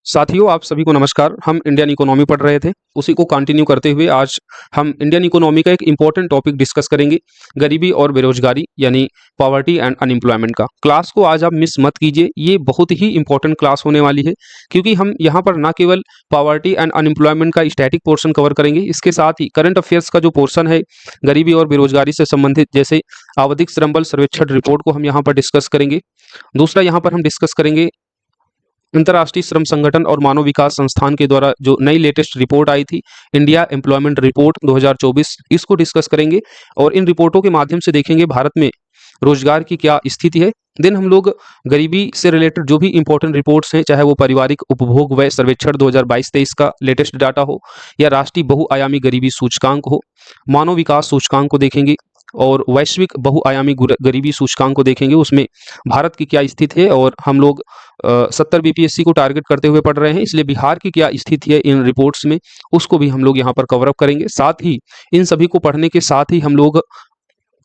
साथियों, आप सभी को नमस्कार। हम इंडियन इकोनॉमी पढ़ रहे थे, उसी को कंटिन्यू करते हुए आज हम इंडियन इकोनॉमी का एक इम्पोर्टेंट टॉपिक डिस्कस करेंगे, गरीबी और बेरोजगारी यानी पॉवर्टी एंड अनएम्प्लॉयमेंट का। क्लास को आज आप मिस मत कीजिए, ये बहुत ही इंपॉर्टेंट क्लास होने वाली है, क्योंकि हम यहाँ पर ना केवल पॉवर्टी एंड अनएम्प्लॉयमेंट का स्टैटिक पोर्शन कवर करेंगे, इसके साथ ही करंट अफेयर्स का जो पोर्शन है गरीबी और बेरोजगारी से संबंधित, जैसे आवधिक श्रम बल सर्वेक्षण रिपोर्ट को हम यहाँ पर डिस्कस करेंगे। दूसरा, यहाँ पर हम डिस्कस करेंगे अंतर्राष्ट्रीय श्रम संगठन और मानव विकास संस्थान के द्वारा जो नई लेटेस्ट रिपोर्ट आई थी, इंडिया एम्प्लॉयमेंट रिपोर्ट 2024, इसको डिस्कस करेंगे और इन रिपोर्टों के माध्यम से देखेंगे भारत में रोजगार की क्या स्थिति है। देन हम लोग गरीबी से रिलेटेड जो भी इंपॉर्टेंट रिपोर्ट्स हैं, चाहे वो पारिवारिक उपभोग व्यय सर्वेक्षण 2022-23 का लेटेस्ट डाटा हो या राष्ट्रीय बहुआयामी गरीबी सूचकांक हो, मानव विकास सूचकांक को देखेंगे और वैश्विक बहुआयामी गरीबी सूचकांक को देखेंगे, उसमें भारत की क्या स्थिति है। और हम लोग 70 बीपीएससी को टारगेट करते हुए पढ़ रहे हैं, इसलिए बिहार की क्या स्थिति है इन रिपोर्ट्स में, उसको भी हम लोग यहाँ पर कवर अप करेंगे। साथ ही इन सभी को पढ़ने के साथ ही हम लोग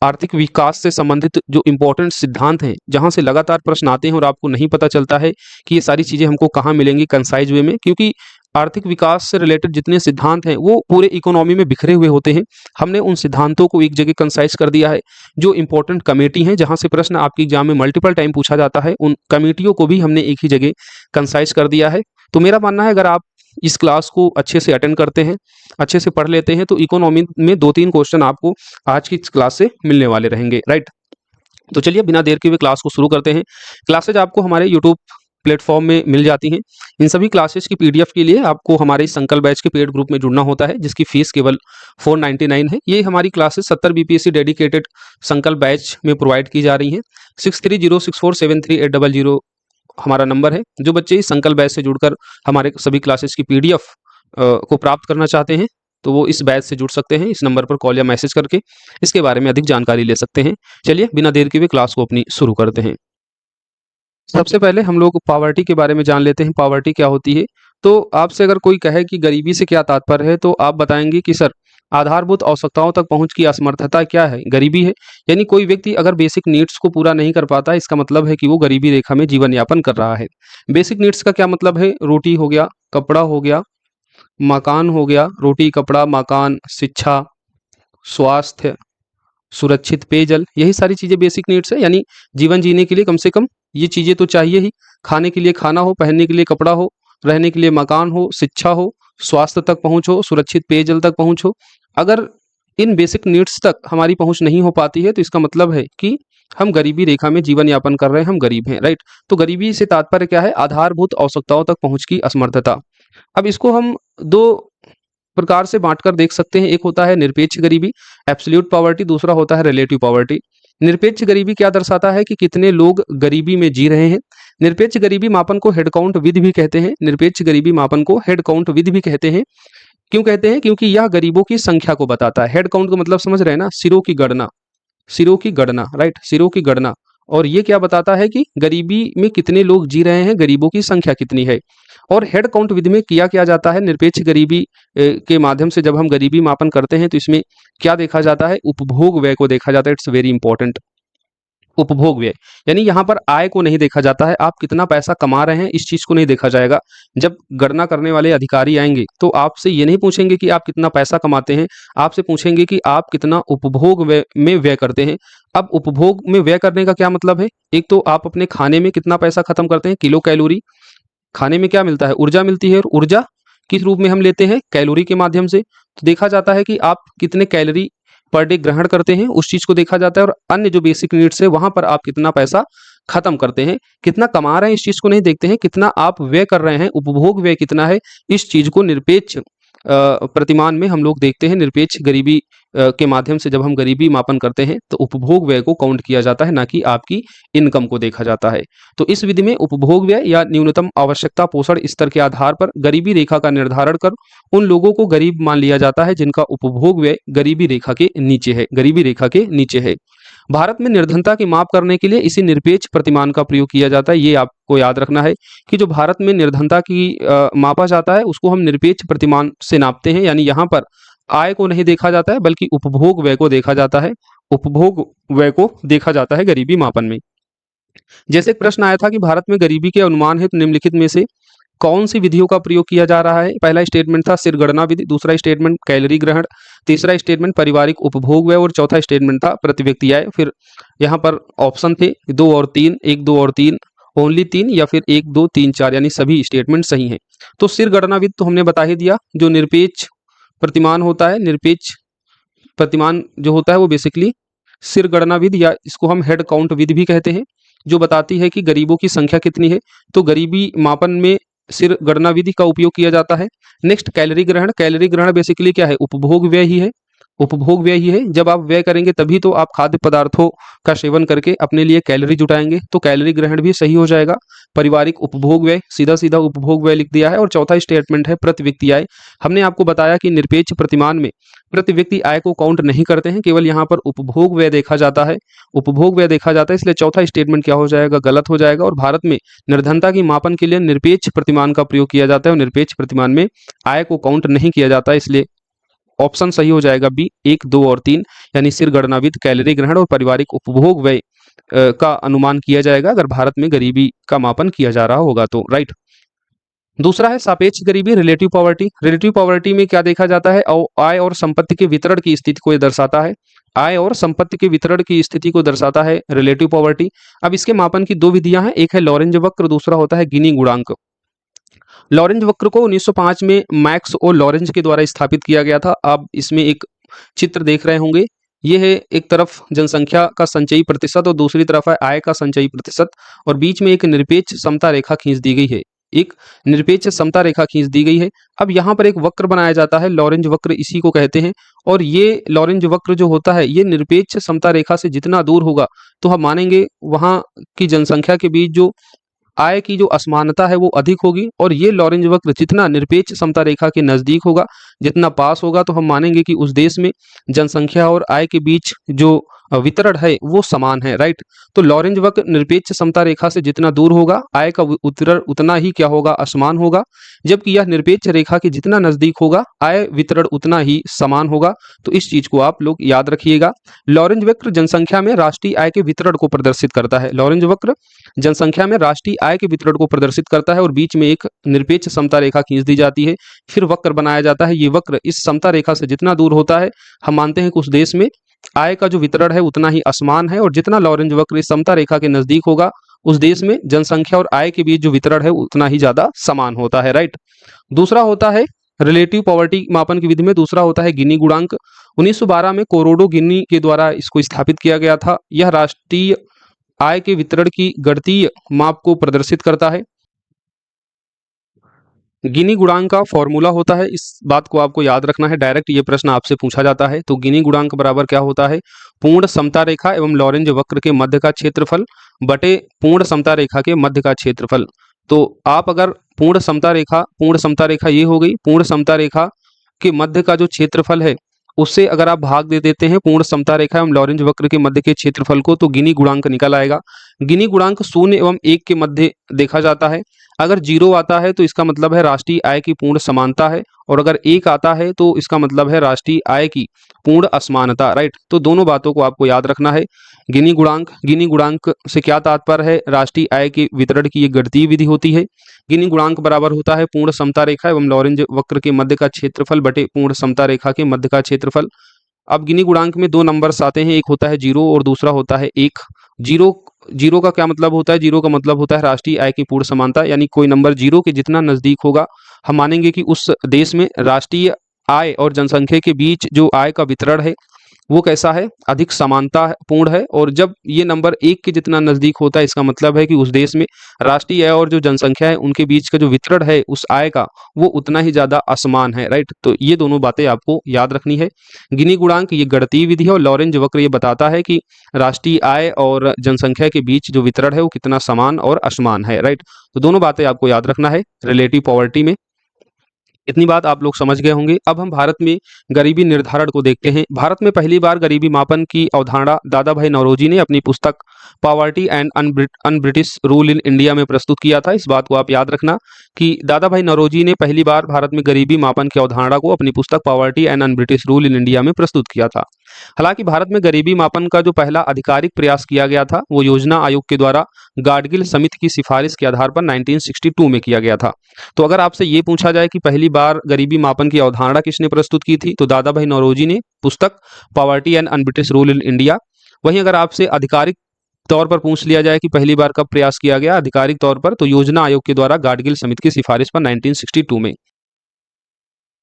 आर्थिक विकास से संबंधित जो इंपॉर्टेंट सिद्धांत हैं, जहां से लगातार प्रश्न आते हैं और आपको नहीं पता चलता है कि ये सारी चीजें हमको कहाँ मिलेंगी कंसाइज वे में, क्योंकि आर्थिक विकास से रिलेटेड जितने सिद्धांत हैं वो पूरे इकोनॉमी में बिखरे हुए होते हैं। हमने उन सिद्धांतों को एक जगह कंसाइज कर दिया है। जो इंपॉर्टेंट कमेटी हैं, जहां से प्रश्न आपके एग्जाम में मल्टीपल टाइम पूछा जाता है, उन कमेटियों को भी हमने एक ही जगह कंसाइज कर दिया है। तो मेरा मानना है, अगर आप इस क्लास को अच्छे से अटेंड करते हैं, अच्छे से पढ़ लेते हैं, तो इकोनॉमी में 2-3 क्वेश्चन आपको आज की इस क्लास से मिलने वाले रहेंगे, राइट। तो चलिए बिना देर के हुए क्लास को शुरू करते हैं। क्लासेज आपको हमारे यूट्यूब प्लेटफॉर्म में मिल जाती हैं। इन सभी क्लासेस की पीडीएफ के लिए आपको हमारे इस संकल्प बैच के पेड ग्रुप में जुड़ना होता है, जिसकी फीस केवल 499 है। ये हमारी क्लासेस 70 बीपीएससी डेडिकेटेड संकल्प बैच में प्रोवाइड की जा रही हैं। 6306473800 हमारा नंबर है। जो बच्चे इस संकल्प बैच से जुड़कर हमारे सभी क्लासेस की पीडीएफ को प्राप्त करना चाहते हैं, तो वो इस बैच से जुड़ सकते हैं। इस नंबर पर कॉल या मैसेज करके इसके बारे में अधिक जानकारी ले सकते हैं। चलिए बिना देर के हुए क्लास को अपनी शुरू करते हैं। सबसे पहले हम लोग पॉवर्टी के बारे में जान लेते हैं। पॉवर्टी क्या होती है? तो आपसे अगर कोई कहे कि गरीबी से क्या तात्पर्य है, तो आप बताएंगे कि सर, आधारभूत आवश्यकताओं तक पहुंच की असमर्थता क्या है? गरीबी है। यानी कोई व्यक्ति अगर बेसिक नीड्स को पूरा नहीं कर पाता, इसका मतलब है कि वो गरीबी रेखा में जीवन यापन कर रहा है। बेसिक नीड्स का क्या मतलब है? रोटी हो गया, कपड़ा हो गया, मकान हो गया, रोटी, कपड़ा, मकान, शिक्षा, स्वास्थ्य, सुरक्षित पेयजल, यही सारी चीजें बेसिक नीड्स है। यानी जीवन जीने के लिए कम से कम ये चीजें तो चाहिए ही। खाने के लिए खाना हो, पहनने के लिए कपड़ा हो, रहने के लिए मकान हो, शिक्षा हो, स्वास्थ्य तक पहुंच हो, सुरक्षित पेयजल तक पहुंच हो। अगर इन बेसिक नीड्स तक हमारी पहुंच नहीं हो पाती है, तो इसका मतलब है कि हम गरीबी रेखा में जीवन यापन कर रहे हैं, हम गरीब हैं, राइट। तो गरीबी से तात्पर्य क्या है? आधारभूत आवश्यकताओं तक पहुंच की असमर्थता। अब इसको हम दो प्रकार से बांटकर देख सकते हैं। एक होता है निरपेक्ष गरीबी, एब्सोल्यूट पॉवर्टी। दूसरा होता है रिलेटिव पॉवर्टी। निरपेक्ष गरीबी क्या दर्शाता है? कि कितने लोग गरीबी में जी रहे हैं। निरपेक्ष गरीबी मापन को हेड काउंट विधि भी कहते हैं। निरपेक्ष गरीबी मापन को हेड काउंट विधि भी कहते हैं। क्यों कहते हैं? क्योंकि यह गरीबों की संख्या को बताता है। हेड काउंट का मतलब समझ रहे हैं ना? सिरों की गणना, सिरों की गणना, राइट, सिरों की गणना। और ये क्या बताता है? कि गरीबी में कितने लोग जी रहे हैं, गरीबों की संख्या कितनी है। और हेड काउंट विधि में किया क्या जाता है? निरपेक्ष गरीबी के माध्यम से जब हम गरीबी मापन करते हैं, तो इसमें क्या देखा जाता है? उपभोग व्यय को देखा जाता है। It's very important. उपभोग व्यय यानी यहाँ पर आय को नहीं देखा जाता है, आप कितना पैसा कमा रहे हैं इस चीज को नहीं देखा जाएगा। जब गणना करने वाले अधिकारी आएंगे, तो आपसे ये नहीं पूछेंगे कि आप कितना पैसा कमाते हैं, आपसे पूछेंगे कि आप कितना उपभोग व्यय में व्यय करते हैं। अब उपभोग में व्यय करने का क्या मतलब है? एक तो आप अपने खाने में कितना पैसा खत्म करते हैं, किलो कैलोरी। खाने में क्या मिलता है? ऊर्जा मिलती है, और ऊर्जा किस रूप में हम लेते हैं? कैलोरी के माध्यम से। तो देखा जाता है कि आप कितने कैलोरी पर डे ग्रहण करते हैं, उस चीज को देखा जाता है। और अन्य जो बेसिक नीड्स है, वहां पर आप कितना पैसा खत्म करते हैं, कितना कमा रहे हैं, इस चीज को नहीं देखते हैं। कितना आप व्यय कर रहे हैं, उपभोग व्यय कितना है, इस चीज को निरपेक्ष प्रतिमान में हम लोग देखते हैं। निरपेक्ष गरीबी के माध्यम से जब हम गरीबी मापन करते हैं, तो उपभोग व्यय को काउंट किया जाता है, ना कि आपकी इनकम को देखा जाता है। तो इस विधि में उपभोग व्यय या न्यूनतम आवश्यकता पोषण स्तर के आधार पर गरीबी रेखा का निर्धारण कर उन लोगों को गरीब मान लिया जाता है जिनका उपभोग व्यय गरीबी रेखा के नीचे है, गरीबी रेखा के नीचे है। भारत में निर्धनता की माप करने के लिए इसी निरपेक्ष प्रतिमान का प्रयोग किया जाता है। ये आपको याद रखना है कि जो भारत में निर्धनता की मापा जाता है, उसको हम निरपेक्ष प्रतिमान से नापते हैं। यानी यहाँ पर आय को नहीं देखा जाता है, बल्कि उपभोग व्यय को देखा जाता है। उपभोग व्यय को देखा जाता है गरीबी मापन में। जैसे एक प्रश्न आया था कि भारत में गरीबी के अनुमान है, तो निम्नलिखित में से कौन सी विधियों का प्रयोग किया जा रहा है? पहला स्टेटमेंट था सिरगणना विधि, दूसरा स्टेटमेंट कैलोरी ग्रहण, तीसरा स्टेटमेंट पारिवारिक उपभोग व्यय और चौथा स्टेटमेंट था प्रति व्यक्ति आय। फिर यहाँ पर ऑप्शन थे 2 और 3, 1, 2 और 3, ओनली 3 या फिर 1, 2, 3, 4 यानी सभी स्टेटमेंट सही हैं। तो सिरगणना विधि तो हमने बता ही दिया, जो निरपेक्ष प्रतिमान होता है, निरपेक्ष प्रतिमान जो होता है वो बेसिकली सिरगणना विधि या इसको हम हेड काउंट विधि भी कहते हैं, जो बताती है कि गरीबों की संख्या कितनी है। तो गरीबी मापन में सिरगणना विधि का उपयोग किया जाता है। नेक्स्ट कैलोरी ग्रहण, कैलोरी ग्रहण बेसिकली क्या है? उपभोग व्यय ही है, उपभोग व्यय ही है। जब आप व्यय करेंगे तभी तो आप खाद्य पदार्थों का सेवन करके अपने लिए कैलोरी जुटाएंगे, तो कैलोरी ग्रहण भी सही हो जाएगा। पारिवारिक उपभोग व्यय, सीधा सीधा उपभोग व्यय लिख दिया है। और चौथा स्टेटमेंट है प्रति व्यक्ति आय। हमने आपको बताया कि निरपेक्ष प्रतिमान में प्रति व्यक्ति आय को काउंट नहीं करते हैं, केवल यहाँ पर उपभोग व्यय देखा जाता है, उपभोग व्यय देखा जाता है, इसलिए चौथा स्टेटमेंट क्या हो जाएगा? गलत हो जाएगा। और भारत में निर्धनता की मापन के लिए निरपेक्ष प्रतिमान का प्रयोग किया जाता है और निरपेक्ष प्रतिमान में आय को काउंट नहीं किया जाता, इसलिए ऑप्शन सही हो जाएगा बी, 1, 2 और 3 यानी सिरगणना विधि, कैलोरी ग्रहण और पारिवारिक उपभोग व्यय का अनुमान किया जाएगा अगर भारत में गरीबी का मापन किया जा रहा होगा तो। राइट। दूसरा है सापेक्ष गरीबी, रिलेटिव पॉवर्टी। रिलेटिव पॉवर्टी में क्या देखा जाता है? आय और संपत्ति के वितरण की स्थिति को यह दर्शाता है, आय और संपत्ति के वितरण की स्थिति को दर्शाता है रिलेटिव पॉवर्टी। अब इसके मापन की दो विधियां हैं, एक है लॉरेंज वक्र, दूसरा होता है गिनी गुणांक। लॉरेंज वक्र को 1905 में मैक्स और लॉरेंज के द्वारा स्थापित किया गया था। आप इसमें एक चित्र देख रहे होंगे, यह है एक तरफ जनसंख्या का संचयी प्रतिशत और दूसरी तरफ है आय का संचयी प्रतिशत, और बीच में एक निरपेक्ष समता रेखा खींच दी गई है, एक निरपेक्ष समता रेखा खींच दी गई है। अब यहाँ पर एक वक्र बनाया जाता है, लॉरेंज वक्र इसी को कहते हैं। और ये लॉरेंज वक्र जो होता है ये निरपेक्ष समता रेखा से जितना दूर होगा तो हम मानेंगे वहाँ की जनसंख्या के बीच जो आय की जो असमानता है वो अधिक होगी। और ये लॉरेंज वक्र जितना निरपेक्ष समता रेखा के नजदीक होगा, जितना पास होगा, तो हम मानेंगे कि उस देश में जनसंख्या और आय के बीच जो वितरण है वो समान है। राइट। तो लॉरेंज वक्र निरपेक्ष समता रेखा से जितना दूर होगा आय का वितरण उतना ही क्या होगा? असमान होगा। जबकि यह निरपेक्ष रेखा के जितना नजदीक होगा आय वितरण उतना ही समान होगा। तो इस चीज को आप लोग याद रखिएगा। लॉरेंज वक्र जनसंख्या में राष्ट्रीय आय के वितरण को प्रदर्शित करता है, लॉरेंज वक्र जनसंख्या में राष्ट्रीय आय के वितरण को प्रदर्शित करता है और बीच में एक निरपेक्ष समता रेखा खींच दी जाती है, फिर वक्र बनाया जाता है। ये वक्र इस समता रेखा से जितना दूर होता है हम मानते हैं कि उस देश में आय का जो वितरण है उतना ही असमान है, और जितना लॉरेंज वक्र इस समता रेखा के नजदीक होगा उस देश में जनसंख्या और आय के बीच जो वितरण है उतना ही ज्यादा समान होता है। राइट। दूसरा होता है रिलेटिव पॉवर्टी मापन की विधि में, दूसरा होता है गिनी गुणांक। 1912 में कोरोडो गिनी के द्वारा इसको स्थापित किया गया था। यह राष्ट्रीय आय के वितरण की गणितीय माप को प्रदर्शित करता है। गिनी गुणांक का फॉर्मूला होता है, इस बात को आपको याद रखना है, डायरेक्ट ये प्रश्न आपसे पूछा जाता है। तो गिनी गुणांक बराबर क्या होता है? पूर्ण समता रेखा एवं लॉरेंज वक्र के मध्य का क्षेत्रफल बटे पूर्ण समता रेखा के मध्य का क्षेत्रफल। तो आप अगर पूर्ण समता रेखा ये हो गई, पूर्ण समता रेखा के मध्य का जो क्षेत्रफल है उससे अगर आप भाग दे देते हैं पूर्ण समता रेखा एवं लॉरेंज वक्र के मध्य के क्षेत्रफल को, तो गिनी गुणांक निकल आएगा। गिनी गुणांक 0 एवं 1 के मध्य देखा जाता है। अगर 0 आता है तो इसका मतलब है राष्ट्रीय आय की पूर्ण समानता है, और अगर 1 आता है तो इसका मतलब है राष्ट्रीय आय की पूर्ण असमानता। राइट। तो दोनों बातों को आपको याद रखना है। गिनी गुणांक से क्या तात्पर्य है? राष्ट्रीय आय के वितरण की एक गणितीय विधि होती है। गिनी गुणांक बराबर होता है पूर्ण समता रेखा एवं लॉरेंज वक्र के मध्य का क्षेत्रफल बटे पूर्ण समता रेखा के मध्य का क्षेत्रफल। अब गिनी गुणांक में दो नंबर्स आते हैं, एक होता है 0 और दूसरा होता है 1। जीरो का क्या मतलब होता है? 0 का मतलब होता है राष्ट्रीय आय की पूर्ण समानता, यानी कोई नंबर 0 के जितना नजदीक होगा हम मानेंगे कि उस देश में राष्ट्रीय आय और जनसंख्या के बीच जो आय का वितरण है वो कैसा है? अधिक समानता पूर्ण है। और जब ये नंबर 1 के जितना नजदीक होता है इसका मतलब है कि उस देश में राष्ट्रीय आय और जो जनसंख्या है उनके बीच का जो वितरण है उस आय का वो उतना ही ज्यादा असमान है। राइट। तो ये दोनों बातें आपको याद रखनी है। गिनी गुणांक ये गणितीय विधि है और लॉरेंज वक्र ये बताता है कि राष्ट्रीय आय और जनसंख्या के बीच जो वितरण है वो कितना समान और असमान है। राइट। तो दोनों बातें आपको याद रखना है रिलेटिव पॉवर्टी में। इतनी बात आप लोग समझ गए होंगे। अब हम भारत में गरीबी निर्धारण को देखते हैं। भारत में पहली बार गरीबी मापन की अवधारणा दादा भाई नौरोजी ने अपनी पुस्तक poverty and un British rule in India में प्रस्तुत किया था। इस बात को आप याद रखना कि दादा भाई नौरोजी ने पहली बार भारत में गरीबी मापन की अवधारणा को अपनी पुस्तक poverty and un British rule in India में प्रस्तुत किया था। हालांकि भारत में गरीबी मापन का जो पहला आधिकारिक प्रयास किया गया था वो योजना आयोग के द्वारा गाडगिल समिति की सिफारिश के आधार पर 1962 में किया गया था। तो अगर आपसे ये पूछा जाए कि पहली बार गरीबी मापन की अवधारणा किसने प्रस्तुत की थी, तो दादा भाई नौरोजी ने, पुस्तक poverty and un-British rule in India. वहीं अगर आपसे आधिकारिक तौर पर पूछ लिया जाए कि पहली बार कब प्रयास किया गया आधिकारिक तौर पर, तो योजना आयोग के द्वारा गाडगिल समिति की सिफारिश पर 1962 में।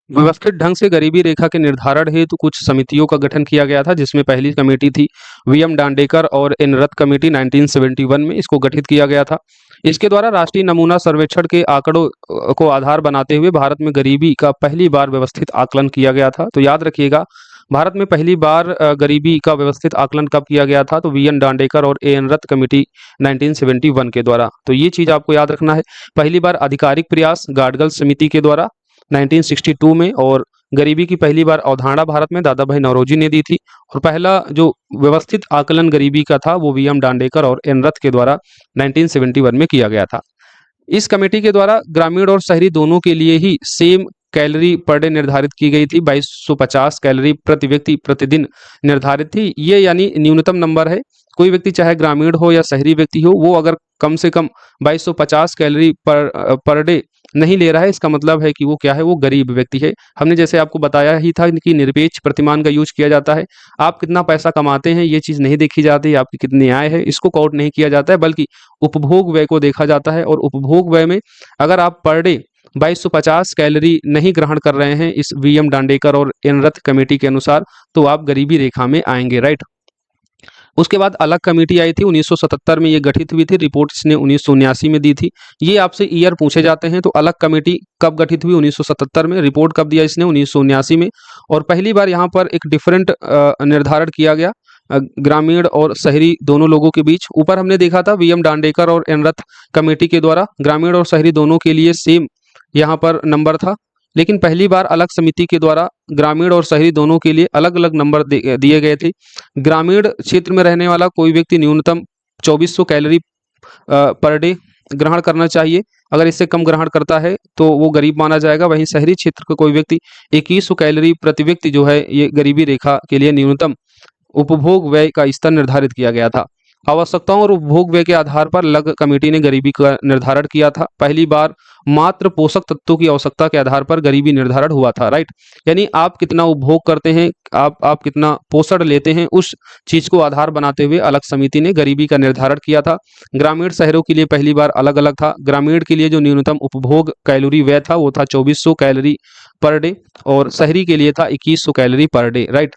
व्यवस्थित ढंग से गरीबी रेखा के निर्धारण हेतु कुछ समितियों का गठन किया गया था, जिसमें पहली कमेटी थी वीएम डांडेकर और एन रथ कमेटी 1971 में इसको गठित किया गया था। इसके द्वारा राष्ट्रीय नमूना सर्वेक्षण के आंकड़ों को आधार बनाते हुए भारत में गरीबी का पहली बार व्यवस्थित आकलन किया गया था। तो याद रखिएगा, भारत में पहली बार गरीबी का व्यवस्थित आकलन कब किया गया था, तो वीएन डांडेकर और एन रथ कमेटी 1971 के द्वारा। तो ये चीज आपको याद रखना है। पहली बार आधिकारिक प्रयास गाडगिल समिति के द्वारा 1962 में, और गरीबी की पहली बार अवधारणा भारत में दादा भाई नौरोजी ने दी थी, और पहला जो व्यवस्थित आकलन गरीबी का था वो वीएम डांडेकर और एन रथ के द्वारा 1971 में किया गया था। इस कमेटी के द्वारा ग्रामीण और शहरी दोनों के लिए ही सेम कैलोरी पर डे निर्धारित की गई थी। 2250 कैलोरी प्रति व्यक्ति प्रतिदिन निर्धारित थी। ये यानी न्यूनतम नंबर है। कोई व्यक्ति चाहे ग्रामीण हो या शहरी व्यक्ति हो, वो अगर कम से कम 2250 कैलोरी पर डे नहीं ले रहा है, इसका मतलब है कि वो क्या है, वो गरीब व्यक्ति है। हमने जैसे आपको बताया ही था कि निरपेक्ष प्रतिमान का यूज किया जाता है। आप कितना पैसा कमाते हैं ये चीज़ नहीं देखी जाती, आपकी कितनी आय है इसको काउंट नहीं किया जाता है, बल्कि उपभोग व्यय को देखा जाता है। और उपभोग व्यय में अगर आप पर डे 2250 कैलोरी नहीं ग्रहण कर रहे हैं इस वीएम डांडेकर और एन रथ कमेटी के अनुसार, तो आप गरीबी रेखा में आएंगे, राइट। उसके बाद अलग कमेटी आई थी 1977 में, ये गठित हुई थी। रिपोर्ट इसने 1979 में दी थी। ये आपसे ईयर पूछे जाते हैं। तो अलग कमेटी कब गठित हुई, 1977 में। रिपोर्ट कब दिया इसने, 1979 में। और पहली बार यहाँ पर एक डिफरेंट निर्धारण किया गया ग्रामीण और शहरी दोनों लोगों के बीच। ऊपर हमने देखा था वीएम डांडेकर और एन रथ कमेटी के द्वारा ग्रामीण और शहरी दोनों के लिए सेम यहाँ पर नंबर था, लेकिन पहली बार अलग समिति के द्वारा ग्रामीण और शहरी दोनों के लिए अलग अलग नंबर दिए गए थे। ग्रामीण क्षेत्र में रहने वाला कोई व्यक्ति न्यूनतम 2400 कैलोरी पर डे ग्रहण करना चाहिए। अगर इससे कम ग्रहण करता है तो वो गरीब माना जाएगा। वहीं शहरी क्षेत्र का कोई व्यक्ति 2100 कैलोरी प्रति व्यक्ति जो है, ये गरीबी रेखा के लिए न्यूनतम उपभोग व्यय का स्तर निर्धारित किया गया था। आवश्यकताओं और उपभोग व्यय के आधार पर अलग कमेटी ने गरीबी का निर्धारण किया था। पहली बार मात्र पोषक तत्वों की आवश्यकता के आधार पर गरीबी निर्धारण हुआ था, राइट। यानी आप कितना उपभोग करते हैं, आप कितना पोषण लेते हैं, उस चीज को आधार बनाते हुए अलग समिति ने गरीबी का निर्धारण किया था। ग्रामीण शहरों के लिए पहली बार अलग अलग था। ग्रामीण के लिए जो न्यूनतम उपभोग कैलोरी व्यय था वो था 2400 कैलोरी पर डे, और शहरी के लिए था 2100 कैलोरी पर डे, राइट।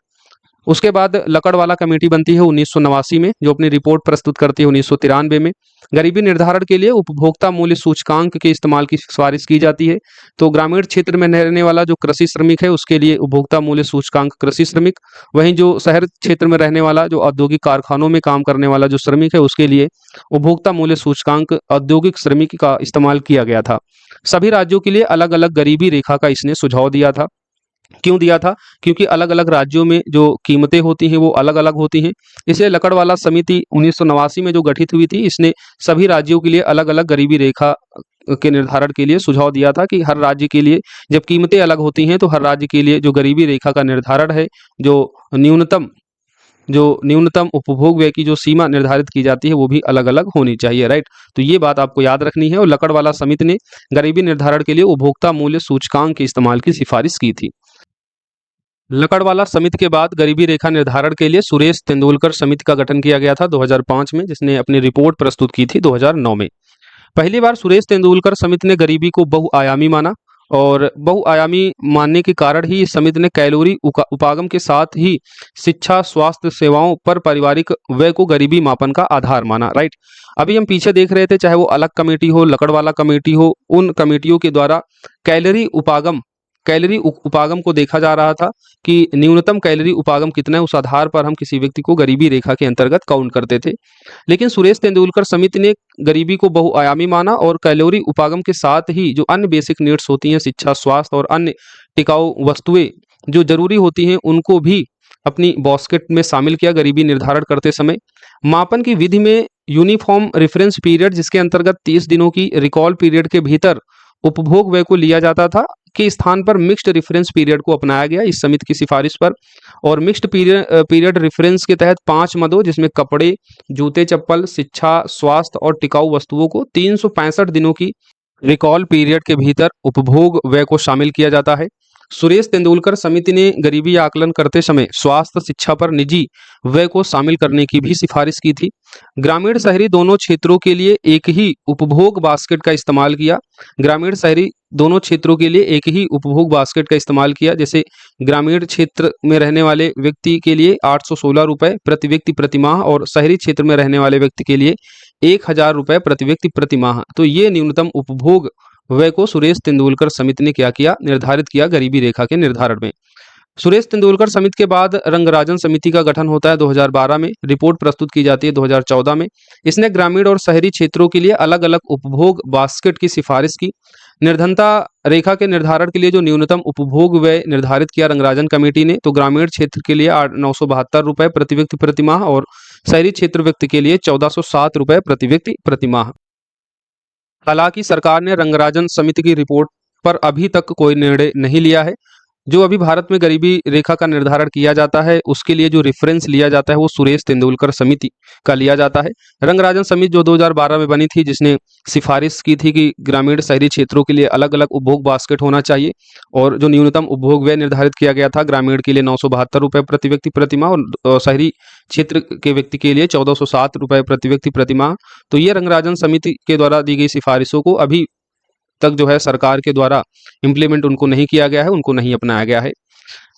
उसके बाद लकड़वाला कमेटी बनती है 1989 में, जो अपनी रिपोर्ट प्रस्तुत करती है 1993 में। गरीबी निर्धारण के लिए उपभोक्ता मूल्य सूचकांक के इस्तेमाल की सिफारिश की जाती है। तो ग्रामीण क्षेत्र में रहने वाला जो कृषि श्रमिक है उसके लिए उपभोक्ता मूल्य सूचकांक कृषि श्रमिक, वहीं जो शहर क्षेत्र में रहने वाला जो औद्योगिक कारखानों में काम करने वाला जो श्रमिक है उसके लिए उपभोक्ता मूल्य सूचकांक औद्योगिक श्रमिक का इस्तेमाल किया गया था। सभी राज्यों के लिए अलग अलग गरीबी रेखा का इसने सुझाव दिया था। क्यों दिया था? क्योंकि अलग अलग राज्यों में जो कीमतें होती हैं वो अलग अलग होती हैं। इसलिए लकड़वाला समिति 1989 में जो गठित हुई थी, इसने सभी राज्यों के लिए अलग अलग गरीबी रेखा के निर्धारण के लिए सुझाव दिया था कि हर राज्य के लिए जब कीमतें अलग होती हैं तो हर राज्य के लिए जो गरीबी रेखा का निर्धारण है, जो न्यूनतम उपभोग व्यय की जो सीमा निर्धारित की जाती है वो भी अलग अलग होनी चाहिए, राइट। तो ये बात आपको याद रखनी है। और लकड़वाला समिति ने गरीबी निर्धारण के लिए उपभोक्ता मूल्य सूचकांक के इस्तेमाल की सिफारिश की थी। लकड़वाला समिति के बाद गरीबी रेखा निर्धारण के लिए सुरेश तेंदुलकर समिति का गठन किया गया था 2005 में, जिसने अपनी रिपोर्ट प्रस्तुत की थी 2009 में। पहली बार सुरेश तेंदुलकर समिति ने गरीबी को बहुआयामी माना, और बहुआयामी मानने के कारण ही इस समिति ने कैलोरी उपागम के साथ ही शिक्षा, स्वास्थ्य सेवाओं पर पारिवारिक व्यय को गरीबी मापन का आधार माना, राइट। अभी हम पीछे देख रहे थे, चाहे वो अलग कमेटी हो, लकड़वाला कमेटी हो, उन कमेटियों के द्वारा कैलोरी उपागम को देखा जा रहा था कि न्यूनतम कैलोरी उपागम कितना है, उस आधार पर हम किसी व्यक्ति को गरीबी रेखा के अंतर्गत काउंट करते थे। लेकिन सुरेश तेंदुलकर समिति ने गरीबी को बहुआयामी माना और कैलोरी उपागम के साथ ही जो अन्य बेसिक नीड्स होती हैं, शिक्षा, स्वास्थ्य और अन्य टिकाऊ वस्तुएं जो जरूरी होती हैं, उनको भी अपनी बास्केट में शामिल किया गरीबी निर्धारण करते समय। मापन की विधि में यूनिफॉर्म रेफरेंस पीरियड, जिसके अंतर्गत 30 दिनों की रिकॉल पीरियड के भीतर उपभोग व्यय को लिया जाता था के स्थान पर मिक्स्ड रेफरेंस पीरियड को अपनाया गया इस समिति की सिफारिश पर। और मिक्स्ड पीरियड रेफरेंस के तहत 5 मदों जिसमें कपड़े, जूते चप्पल, शिक्षा, स्वास्थ्य और टिकाऊ वस्तुओं को 365 दिनों की रिकॉल पीरियड के भीतर उपभोग व्यय को शामिल किया जाता है। सुरेश तेंदुलकर समिति ने गरीबी आकलन करते समय स्वास्थ्य शिक्षा पर निजी व्यय को शामिल करने की भी सिफारिश की थी। ग्रामीण शहरी दोनों क्षेत्रों के लिए एक ही उपभोग बास्केट का इस्तेमाल किया। ग्रामीण शहरी दोनों क्षेत्रों के लिए एक ही उपभोग बास्केट का इस्तेमाल किया। जैसे ग्रामीण क्षेत्र में रहने वाले व्यक्ति के लिए 816 रुपये प्रति व्यक्ति प्रति माह और शहरी क्षेत्र में रहने वाले व्यक्ति के लिए 1000 रुपये प्रति व्यक्ति प्रति माह। तो ये न्यूनतम उपभोग व्यय को सुरेश तेंदुलकर समिति ने क्या किया, निर्धारित किया गरीबी रेखा के निर्धारण में। सुरेश तेंदुलकर समिति के बाद रंगराजन समिति का गठन होता है 2012 में। रिपोर्ट प्रस्तुत की जाती है 2014 में। इसने ग्रामीण और शहरी क्षेत्रों के लिए अलग अलग उपभोग बास्केट की सिफारिश की। निर्धनता रेखा के निर्धारण के लिए जो न्यूनतम उपभोग व्यय निर्धारित किया रंगराजन कमेटी ने, तो ग्रामीण क्षेत्र के लिए 972 रुपये प्रति व्यक्ति प्रति माह और शहरी क्षेत्र व्यक्ति के लिए 1407 रुपये प्रति व्यक्ति प्रति माह। हालांकि सरकार ने रंगराजन समिति की रिपोर्ट पर अभी तक कोई निर्णय नहीं लिया है। जो अभी भारत में गरीबी रेखा का निर्धारण किया जाता है उसके लिए जो रेफरेंस लिया जाता है वो सुरेश तेंदुलकर समिति का लिया जाता है। रंगराजन समिति जो 2012 में बनी थी, जिसने सिफारिश की थी कि ग्रामीण शहरी क्षेत्रों के लिए अलग अलग उपभोग बास्केट होना चाहिए और जो न्यूनतम उपभोग व्यय निर्धारित किया गया था ग्रामीण के लिए 972 रुपये प्रति व्यक्ति प्रति माह और शहरी क्षेत्र के व्यक्ति के लिए 1407 रुपये प्रति व्यक्ति प्रति माह। तो ये रंगराजन समिति के द्वारा दी गई सिफारिशों को अभी तक जो है सरकार के द्वारा इम्प्लीमेंट उनको नहीं किया गया है, उनको नहीं अपनाया गया है।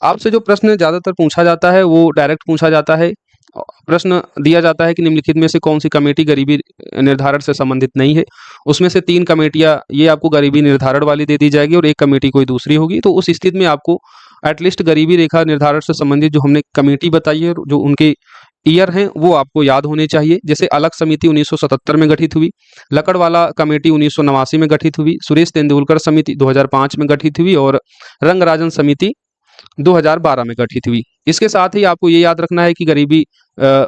आपसे जो प्रश्न ज़्यादातर पूछा जाता है वो डायरेक्ट पूछा जाता है। प्रश्न दिया जाता है कि निम्नलिखित में से कौन सी कमेटी गरीबी निर्धारण से संबंधित नहीं है। उसमें से 3 कमेटियां ये आपको गरीबी निर्धारण वाली दे दी जाएगी और एक कमेटी कोई दूसरी होगी। तो उस स्थिति में आपको एटलीस्ट गरीबी रेखा निर्धारण से संबंधित जो हमने कमेटी बताई है, जो उनके ईयर हैं वो आपको याद होने चाहिए। जैसे अलग समिति 1977 में गठित हुई, लकड़वाला कमेटी 1989 में गठित हुई, सुरेश तेंदुलकर समिति 2005 में गठित हुई और रंगराजन समिति 2012 में गठित हुई। इसके साथ ही आपको ये याद रखना है कि गरीबी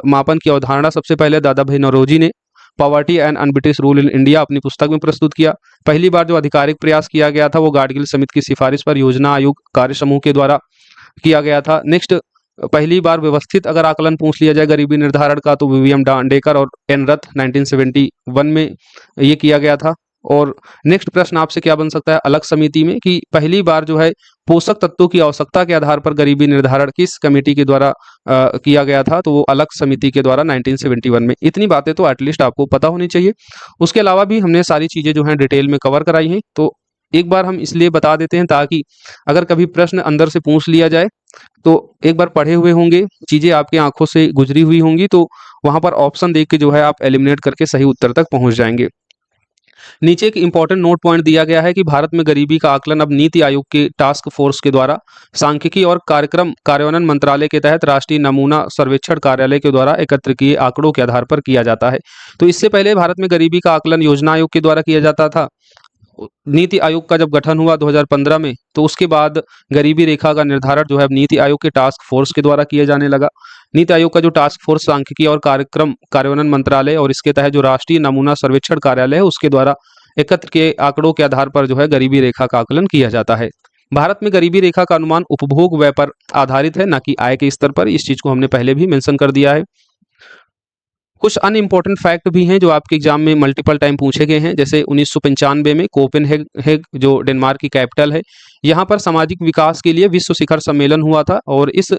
मापन की अवधारणा सबसे पहले दादा भाई नौरोजी ने poverty and un-British rule in India अपनी पुस्तक में प्रस्तुत किया। पहली बार जो आधिकारिक प्रयास किया गया था वो गाडगिल समिति की सिफारिश पर योजना आयोग कार्य समूह के द्वारा किया गया था। नेक्स्ट, पहली बार व्यवस्थित अगर आकलन पूछ लिया जाए गरीबी निर्धारण का तो वीवीएम डांडेकर और एन रथ 1971 में ये किया गया था। और नेक्स्ट प्रश्न आपसे क्या बन सकता है अलग समिति में कि पहली बार जो है पोषक तत्वों की आवश्यकता के आधार पर गरीबी निर्धारण किस कमेटी के द्वारा किया गया था, तो वो अलग समिति के द्वारा 1971 में। इतनी बातें तो एटलीस्ट आपको पता होनी चाहिए। उसके अलावा भी हमने सारी चीज़ें जो हैं डिटेल में कवर कराई हैं, तो एक बार हम इसलिए बता देते हैं ताकि अगर कभी प्रश्न अंदर से पूछ लिया जाए तो एक बार पढ़े हुए होंगे, चीज़ें आपकी आंखों से गुजरी हुई होंगी, तो वहां पर ऑप्शन देख के जो है आप एलिमिनेट करके सही उत्तर तक पहुंच जाएंगे। नीचे एक इंपॉर्टेंट नोट पॉइंट दिया गया है कि भारत में गरीबी का आकलन अब नीति आयोग के टास्क फोर्स के द्वारा सांख्यिकी और कार्यक्रम कार्यान्वयन मंत्रालय के तहत राष्ट्रीय नमूना सर्वेक्षण कार्यालय के द्वारा एकत्र किए आंकड़ों के आधार पर किया जाता है। तो इससे पहले भारत में गरीबी का आकलन योजना आयोग के द्वारा किया जाता था। नीति आयोग का जब गठन हुआ 2015 में, तो उसके बाद गरीबी रेखा का निर्धारण जो है नीति आयोग के टास्क फोर्स के द्वारा किया जाने लगा। नीति आयोग का जो टास्क फोर्स सांख्यिकी और कार्यक्रम कार्यान्वयन मंत्रालय और इसके तहत जो राष्ट्रीय नमूना सर्वेक्षण कार्यालय है उसके द्वारा एकत्र किए आंकड़ों के आधार पर जो है गरीबी रेखा का आकलन किया जाता है। भारत में गरीबी रेखा का अनुमान उपभोग व्यय पर आधारित है, न कि आय के स्तर पर। इस चीज को हमने पहले भी मेंशन कर दिया है। कुछ अनइम्पोर्टेंट फैक्ट भी हैं जो आपके एग्जाम में मल्टीपल टाइम पूछे गए हैं। जैसे 1995 में कोपेनहेग जो डेनमार्क की कैपिटल है, यहाँ पर सामाजिक विकास के लिए विश्व शिखर सम्मेलन हुआ था और इस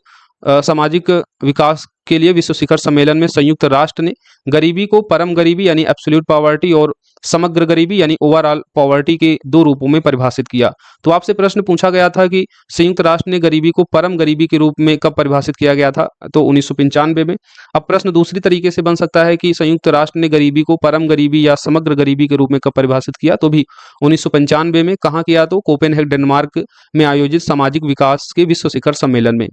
सामाजिक विकास के लिए विश्व शिखर सम्मेलन में संयुक्त राष्ट्र ने गरीबी को परम गरीबी यानी एब्सोल्यूट पॉवर्टी और समग्र गरीबी यानी ओवरऑल पॉवर्टी के 2 रूपों में परिभाषित किया। तो आपसे प्रश्न पूछा गया था कि संयुक्त राष्ट्र ने गरीबी को परम गरीबी के रूप में कब परिभाषित किया गया था, तो 1995 में। अब प्रश्न दूसरी तरीके से बन सकता है कि संयुक्त राष्ट्र ने गरीबी को परम गरीबी या समग्र गरीबी के रूप में कब परिभाषित किया, तो भी 1995 में। कहाँ किया, तो कोपेनहेग डेनमार्क में आयोजित सामाजिक विकास के विश्व शिखर सम्मेलन में।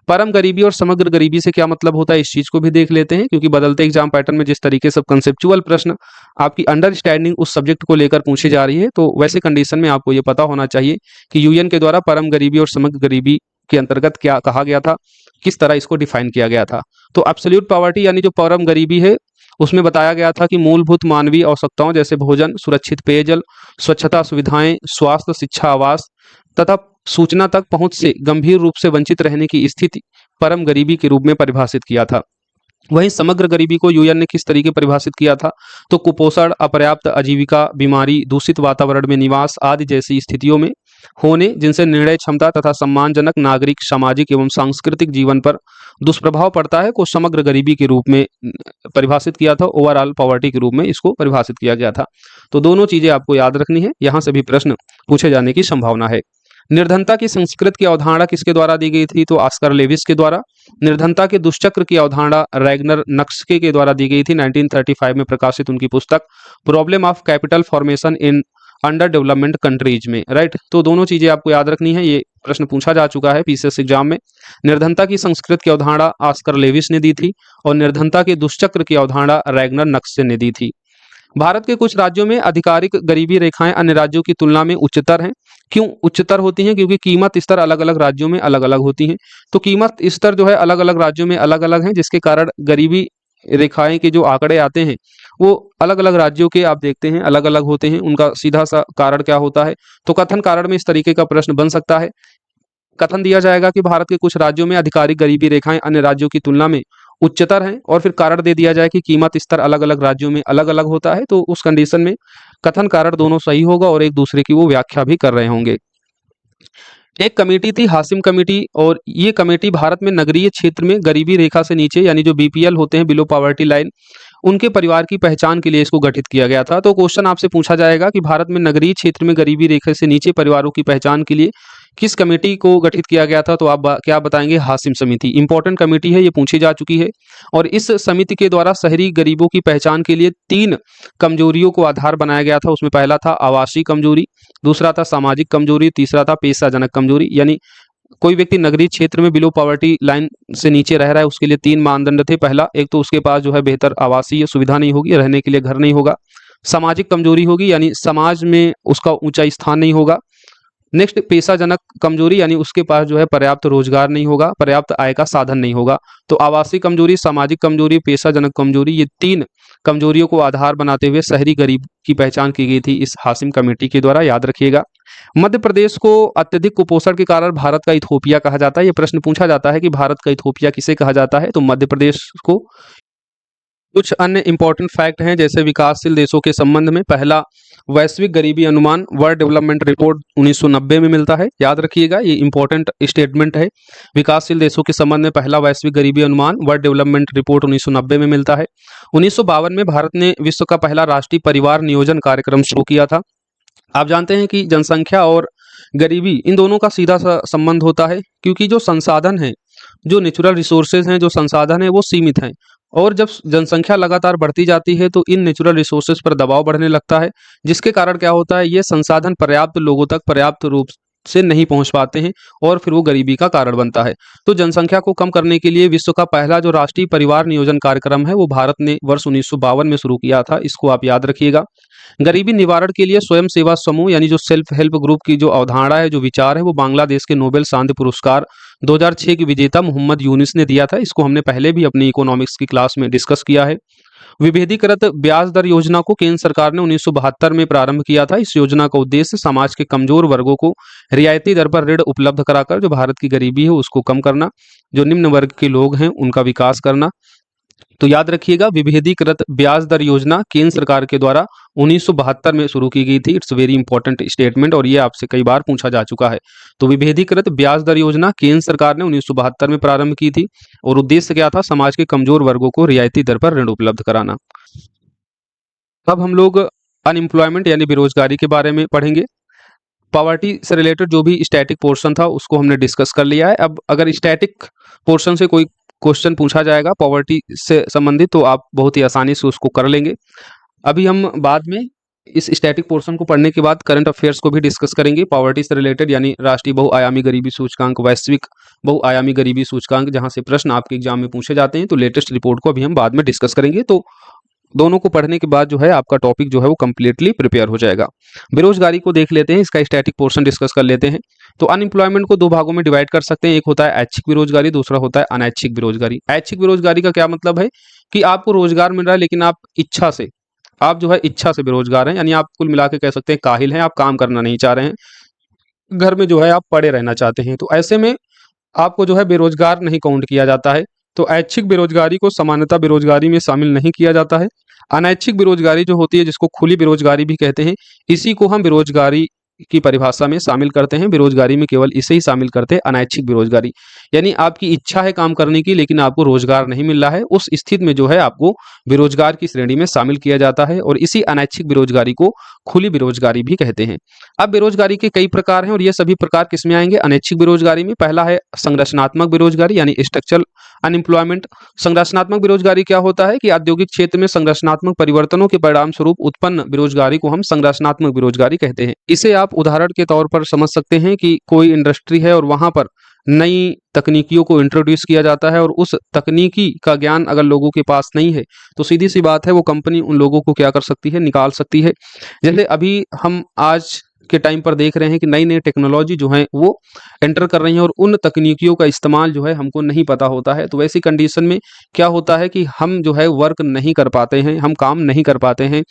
परम गरीबी और समग्र गरीबी से क्या मतलब होता है, इस चीज को भी देख लेते हैं, क्योंकि बदलते एग्जाम पैटर्न में जिस तरीके से कंसेप्चुअल प्रश्न आपकी अंडरस्टैंडिंग उस सब्जेक्ट को लेकर पूछी जा रही है, तो वैसे कंडीशन में आपको ये पता होना चाहिए कि यूएन के द्वारा परम गरीबी और समग्र गरीबी के अंतर्गत क्या कहा गया था, किस तरह इसको डिफाइन किया गया था। तो एब्सोल्यूट पॉवर्टी यानी जो परम गरीबी है उसमें बताया गया था कि मूलभूत मानवीय आवश्यकताओं जैसे भोजन, सुरक्षित पेयजल, स्वच्छता सुविधाएं, स्वास्थ्य, शिक्षा, आवास तथा सूचना तक पहुंच से गंभीर रूप से वंचित रहने की स्थिति परम गरीबी के रूप में परिभाषित किया था। वहीं समग्र गरीबी को यूएन ने किस तरीके परिभाषित किया था, तो कुपोषण, अपर्याप्त आजीविका, बीमारी, दूषित वातावरण में निवास आदि जैसी स्थितियों में होने जिनसे निर्णय क्षमता तथा सम्मानजनक नागरिक, सामाजिक एवं सांस्कृतिक जीवन पर दुष्प्रभाव पड़ता है, को समग्र गरीबी के रूप में परिभाषित किया था। ओवरऑल पॉवर्टी के रूप में इसको परिभाषित किया गया था। तो दोनों चीजें आपको याद रखनी है, यहाँ से भी प्रश्न पूछे जाने की संभावना है। निर्धनता की संस्कृत की अवधारणा किसके द्वारा दी गई थी, तो ऑस्कर लेविस के द्वारा। निर्धनता के दुष्चक्र की अवधारणा रैगनर नक्शके के द्वारा दी गई थी 1935 में प्रकाशित उनकी पुस्तक problem of capital formation in under development countries में, राइट। तो दोनों चीजें आपको याद रखनी है, ये प्रश्न पूछा जा चुका है पीसीएस एग्जाम में। निर्धनता की संस्कृत की अवधारणा ऑस्कर लेविस ने दी थी और निर्धनता के दुष्चक्र की अवधारणा रैगनर नक्शे ने दी थी। भारत के कुछ राज्यों में आधिकारिक गरीबी रेखाएं अन्य राज्यों की तुलना में उच्चतर हैं। क्यों उच्चतर होती हैं? क्योंकि कीमत स्तर अलग अलग राज्यों में अलग अलग होती हैं। तो कीमत स्तर जो है अलग अलग राज्यों में अलग अलग हैं, जिसके कारण गरीबी रेखाएं के जो आंकड़े आते हैं वो अलग अलग राज्यों के आप देखते हैं अलग अलग होते हैं। उनका सीधा सा कारण क्या होता है, तो कथन कारण में इस तरीके का प्रश्न बन सकता है। कथन दिया जाएगा कि भारत के कुछ राज्यों में आधिकारिक गरीबी रेखाएं अन्य राज्यों की तुलना में उच्चतर हैं, और फिर कारण दे दिया जाए कि कीमत स्तर अलग अलग राज्यों में अलग अलग होता है। तो उस कंडीशन में कथन कारण दोनों सही होगा और एक दूसरे की वो व्याख्या भी कर रहे होंगे। एक कमेटी थी हासिम कमेटी, और ये कमेटी भारत में नगरीय क्षेत्र में गरीबी रेखा से नीचे यानी जो बीपीएल होते हैं, बिलो पॉवर्टी लाइन, उनके परिवार की पहचान के लिए इसको गठित किया गया था। तो क्वेश्चन आपसे पूछा जाएगा कि भारत में नगरीय क्षेत्र में गरीबी रेखा से नीचे परिवारों की पहचान के लिए किस कमेटी को गठित किया गया था, तो आप क्या बताएंगे? हासिम समिति। इंपॉर्टेंट कमेटी है, ये पूछी जा चुकी है। और इस समिति के द्वारा शहरी गरीबों की पहचान के लिए 3 कमजोरियों को आधार बनाया गया था। उसमें पहला था आवासीय कमजोरी, दूसरा था सामाजिक कमजोरी, तीसरा था पेशाजनक कमजोरी। यानी कोई व्यक्ति नगरीय क्षेत्र में बिलो पॉवर्टी लाइन से नीचे रह रहा है, उसके लिए 3 मानदंड थे। पहला, एक तो उसके पास जो है बेहतर आवासीय सुविधा नहीं होगी, रहने के लिए घर नहीं होगा। सामाजिक कमजोरी होगी, यानी समाज में उसका ऊंचा स्थान नहीं होगा। नेक्स्ट, पेशाजनक कमजोरी, यानी उसके पास जो है पर्याप्त रोजगार नहीं होगा, पर्याप्त आय का साधन नहीं होगा। तो आवासीय कमजोरी, सामाजिक कमजोरी, पेशाजनक कमजोरी, ये 3 कमजोरियों को आधार बनाते हुए शहरी गरीब की पहचान की गई थी इस हासिम कमेटी के द्वारा, याद रखिएगा। मध्य प्रदेश को अत्यधिक कुपोषण के कारण भारत का इथोपिया कहा जाता है। ये प्रश्न पूछा जाता है कि भारत का इथोपिया किसे कहा जाता है, तो मध्य प्रदेश को। कुछ अन्य इंपॉर्टेंट फैक्ट हैं, जैसे विकासशील देशों के संबंध में पहला वैश्विक गरीबी अनुमान वर्ल्ड डेवलपमेंट रिपोर्ट 1990 में मिलता है, याद रखिएगा, ये इंपॉर्टेंट स्टेटमेंट है। विकासशील देशों के संबंध में पहला वैश्विक गरीबी अनुमान वर्ल्ड डेवलपमेंट रिपोर्ट 1990 में मिलता है। 1952 में भारत ने विश्व का पहला राष्ट्रीय परिवार नियोजन कार्यक्रम शुरू किया था। आप जानते हैं कि जनसंख्या और गरीबी इन दोनों का सीधा सा संबंध होता है, क्योंकि जो संसाधन है, जो नेचुरल रिसोर्सेज हैं, जो संसाधन है वो सीमित हैं, और जब जनसंख्या लगातार बढ़ती जाती है तो इन नेचुरल रिसोर्सेज पर दबाव बढ़ने लगता है, जिसके कारण क्या होता है, ये संसाधन पर्याप्त लोगों तक पर्याप्त रूप से नहीं पहुंच पाते हैं और फिर वो गरीबी का कारण बनता है। तो जनसंख्या को कम करने के लिए विश्व का पहला जो राष्ट्रीय परिवार नियोजन कार्यक्रम है वो भारत ने वर्ष 1952 में शुरू किया था, इसको आप याद रखिएगा। गरीबी निवारण के लिए स्वयं सेवा समूह यानी जो सेल्फ हेल्प ग्रुप की जो अवधारणा है, जो विचार है, वो बांग्लादेश के नोबेल शांति पुरस्कार 2006 के विजेता मोहम्मद यूनिस ने दिया था। इसको हमने पहले भी अपनी इकोनॉमिक्स की क्लास में डिस्कस किया है। विभेदीकृत ब्याज दर योजना को केंद्र सरकार ने 1972 में प्रारंभ किया था। इस योजना का उद्देश्य समाज के कमजोर वर्गों को रियायती दर पर ऋण उपलब्ध कराकर जो भारत की गरीबी है उसको कम करना, जो निम्न वर्ग के लोग हैं उनका विकास करना। तो याद रखिएगा, विभेदीकृत ब्याज दर योजना केंद्र सरकार के द्वारा 1972 में शुरू की गई थी। इट्स वेरी इंपॉर्टेंट स्टेटमेंट और ये आपसे कई बार पूछा जा चुका है। तो विभेदीकृत ब्याज दर योजना केंद्र सरकार ने 1972 में प्रारंभ की थी और उद्देश्य क्या था, समाज के कमजोर वर्गों को रियायती दर पर ऋण उपलब्ध कराना। अब हम लोग अनएम्प्लॉयमेंट यानी बेरोजगारी के बारे में पढ़ेंगे। पॉवर्टी से रिलेटेड जो भी स्टैटिक पोर्शन था उसको हमने डिस्कस कर लिया है। अब अगर स्टैटिक पोर्शन से कोई क्वेश्चन पूछा जाएगा पॉवर्टी से संबंधित तो आप बहुत ही आसानी से उसको कर लेंगे। अभी हम बाद में इस स्टैटिक पोर्शन को पढ़ने के बाद करंट अफेयर्स को भी डिस्कस करेंगे पॉवर्टी से रिलेटेड, यानी राष्ट्रीय बहुआयामी गरीबी सूचकांक, वैश्विक बहुआयामी गरीबी सूचकांक, जहां से प्रश्न आपके एग्जाम में पूछे जाते हैं। तो लेटेस्ट रिपोर्ट को अभी हम बाद में डिस्कस करेंगे। तो दोनों को पढ़ने के बाद जो है आपका टॉपिक जो है वो कंप्लीटली प्रिपेयर हो जाएगा। बेरोजगारी को देख लेते हैं, इसका स्टैटिक पोर्शन डिस्कस कर लेते हैं। तो अनएम्प्लॉयमेंट को 2 भागों में डिवाइड कर सकते हैं, एक होता है ऐच्छिक बेरोजगारी, दूसरा होता है अनैच्छिक बेरोजगारी। ऐच्छिक बेरोजगारी का क्या मतलब है कि आपको रोजगार मिल रहा है लेकिन आप इच्छा से, आप जो है इच्छा से बेरोजगार हैं, यानी आप कुल मिला के कह सकते हैं काहिल हैं, आप काम करना नहीं चाह रहे हैं, घर में जो है आप पड़े रहना चाहते हैं। तो ऐसे में आपको जो है बेरोजगार नहीं काउंट किया जाता है। तो ऐच्छिक बेरोजगारी को सामान्यतः बेरोजगारी में शामिल नहीं किया जाता है। अनैच्छिक बेरोजगारी जो होती है, जिसको खुली बेरोजगारी भी कहते हैं, इसी को हम बेरोजगारी की परिभाषा में शामिल करते हैं। बेरोजगारी में केवल इसे ही शामिल करते हैं, अनैच्छिक बेरोजगारी, यानी आपकी इच्छा है काम करने की लेकिन आपको रोजगार नहीं मिल रहा है, उस स्थिति में जो है आपको बेरोजगार की श्रेणी में शामिल किया जाता है, और इसी अनैच्छिक बेरोजगारी को खुली बेरोजगारी भी कहते हैं। अब बेरोजगारी के कई प्रकार हैं और ये सभी प्रकार किसमें आएंगे? अनैच्छिक बेरोजगारी में। पहला है संरचनात्मक बेरोजगारी यानी स्ट्रक्चरल अनएम्प्लॉयमेंट। संरचनात्मक बेरोजगारी क्या होता है कि औद्योगिक क्षेत्र में संरचनात्मक परिवर्तनों के परिणाम स्वरूप उत्पन्न बेरोजगारी को हम संरचनात्मक बेरोजगारी कहते हैं। इसे आप उदाहरण के तौर पर समझ सकते हैं कि कोई इंडस्ट्री है और वहां पर नई तकनीकियों को इंट्रोड्यूस किया जाता है, और उस तकनीकी का ज्ञान अगर लोगों के पास नहीं है तो सीधी सी बात है वो कंपनी उन लोगों को क्या कर सकती है? निकाल सकती है। जैसे अभी हम आज के टाइम पर देख रहे हैं कि नई नई टेक्नोलॉजी जो है वो एंटर कर रही है, और उन तकनीकियों का इस्तेमाल जो है हमको नहीं पता होता है। तो वैसी कंडीशन में क्या होता है कि हम जो है वर्क नहीं कर पाते हैं, हम काम नहीं कर पाते हैं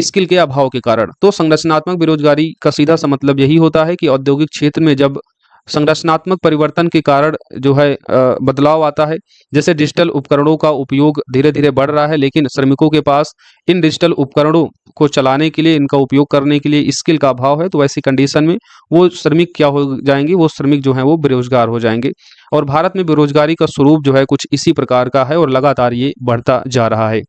स्किल के अभाव के कारण। तो संरचनात्मक बेरोजगारी का सीधा सा मतलब यही होता है कि औद्योगिक क्षेत्र में जब संरचनात्मक परिवर्तन के कारण जो है बदलाव आता है, जैसे डिजिटल उपकरणों का उपयोग धीरे धीरे बढ़ रहा है लेकिन श्रमिकों के पास इन डिजिटल उपकरणों को चलाने के लिए, इनका उपयोग करने के लिए स्किल का अभाव है, तो ऐसी कंडीशन में वो श्रमिक क्या हो जाएंगे? वो श्रमिक जो है वो बेरोजगार हो जाएंगे। और भारत में बेरोजगारी का स्वरूप जो है कुछ इसी प्रकार का है और लगातार ये बढ़ता जा रहा है।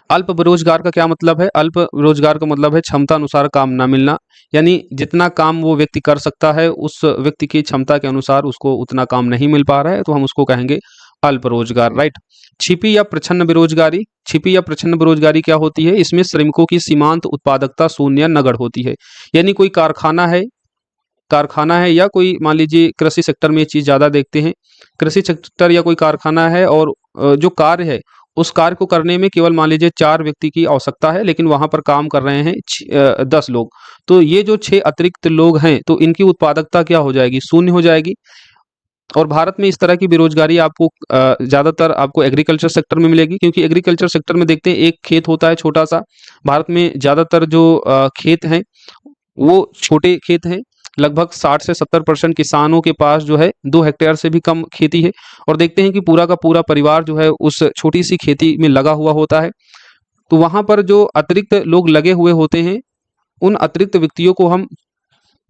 अल्प बेरोजगार का क्या मतलब है? अल्प बेरोजगार का मतलब है क्षमता अनुसार काम ना मिलना, यानी जितना काम वो व्यक्ति कर सकता है उस व्यक्ति की क्षमता के अनुसार उसको उतना काम नहीं मिल पा रहा है, तो हम उसको कहेंगे अल्प रोजगार, राइट। छिपी या प्रच्छन्न बेरोजगारी। छिपी या प्रच्छन्न बेरोजगारी क्या होती है? इसमें श्रमिकों की सीमांत उत्पादकता शून्य या नगण्य होती है, यानी कोई कारखाना है या कोई मान लीजिए कृषि सेक्टर में ये चीज ज्यादा देखते हैं, कृषि सेक्टर या कोई कारखाना है और जो कार्य है उस कार्य को करने में केवल मान लीजिए 4 व्यक्ति की आवश्यकता है, लेकिन वहां पर काम कर रहे हैं 10 लोग। तो ये जो 6 अतिरिक्त लोग हैं तो इनकी उत्पादकता क्या हो जाएगी? शून्य हो जाएगी। और भारत में इस तरह की बेरोजगारी आपको ज्यादातर आपको एग्रीकल्चर सेक्टर में मिलेगी, क्योंकि एग्रीकल्चर सेक्टर में देखते हैं एक खेत होता है छोटा सा। भारत में ज्यादातर जो खेत हैं वो छोटे खेत हैं। लगभग 60 से 70% किसानों के पास जो है 2 हेक्टेयर से भी कम खेती है, और देखते हैं कि पूरा का पूरा परिवार जो है उस छोटी सी खेती में लगा हुआ होता है। तो वहां पर जो अतिरिक्त लोग लगे हुए होते हैं उन अतिरिक्त व्यक्तियों को हम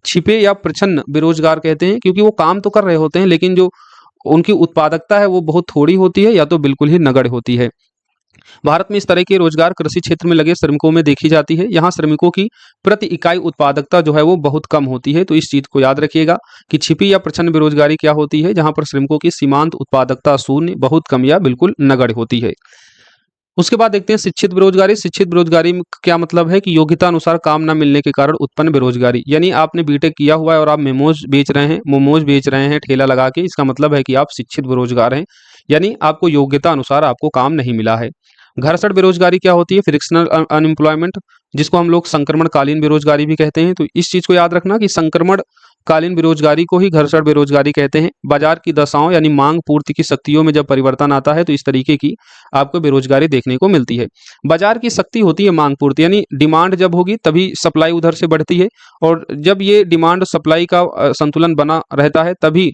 छिपे या प्रच्छन्न बेरोजगार कहते हैं, क्योंकि वो काम तो कर रहे होते हैं लेकिन जो उनकी उत्पादकता है वो बहुत थोड़ी होती है या तो बिल्कुल ही नगण्य होती है। भारत में इस तरह के रोजगार कृषि क्षेत्र में लगे श्रमिकों में देखी जाती है। यहाँ श्रमिकों की प्रति इकाई उत्पादकता जो है वो बहुत कम होती है। तो इस चीज को याद रखिएगा कि छिपी या प्रच्छन्न बेरोजगारी क्या होती है? जहां पर श्रमिकों की सीमांत उत्पादकता शून्य, बहुत कम या बिल्कुल नगण्य होती है। उसके बाद देखते हैं शिक्षित बेरोजगारी। शिक्षित बेरोजगारी में क्या मतलब है कि योग्यता अनुसार काम न मिलने के कारण उत्पन्न बेरोजगारी, यानी आपने बीटेक किया हुआ है और आप मोमोज बेच रहे हैं ठेला लगा के, इसका मतलब है कि आप शिक्षित बेरोजगार हैं, यानी आपको योग्यता अनुसार आपको काम नहीं मिला है। घर्षण बेरोजगारी क्या होती है? फ्रिक्शनल अनएम्प्लॉयमेंट, जिसको हम लोग संक्रमणकालीन बेरोजगारी भी कहते हैं। तो इस चीज को याद रखना कि संक्रमणकालीन बेरोजगारी को ही घर्षण बेरोजगारी कहते हैं। बाजार की दशाओं यानी मांग पूर्ति की शक्तियों में जब परिवर्तन आता है तो इस तरीके की आपको बेरोजगारी देखने को मिलती है। बाजार की शक्ति होती है मांग पूर्ति, यानी डिमांड जब होगी तभी सप्लाई उधर से बढ़ती है, और जब ये डिमांड सप्लाई का संतुलन बना रहता है तभी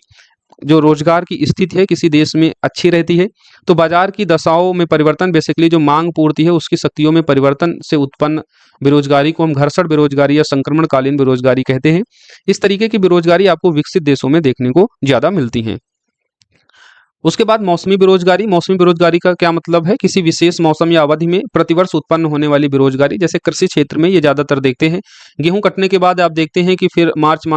जो रोजगार की स्थिति है किसी देश में अच्छी रहती है। तो बाजार की दशाओं में परिवर्तन, बेसिकली जो मांग पूर्ति है उसकी शक्तियों में परिवर्तन से उत्पन्न बेरोजगारी को हम घर्षण बेरोजगारी या संक्रमणकालीन बेरोजगारी कहते हैं। इस तरीके की बेरोजगारी आपको विकसित देशों में देखने को ज्यादा मिलती है। उसके बाद मौसमी बेरोजगारी। मौसमी बेरोजगारी का क्या मतलब है? किसी विशेष मौसम या अवधि में प्रतिवर्ष उत्पन्न होने वाली बेरोजगारी। जैसे कृषि क्षेत्र में ये ज्यादातर देखते हैं। गेहूं कटने के बाद आप देखते हैं कि फिर मार्च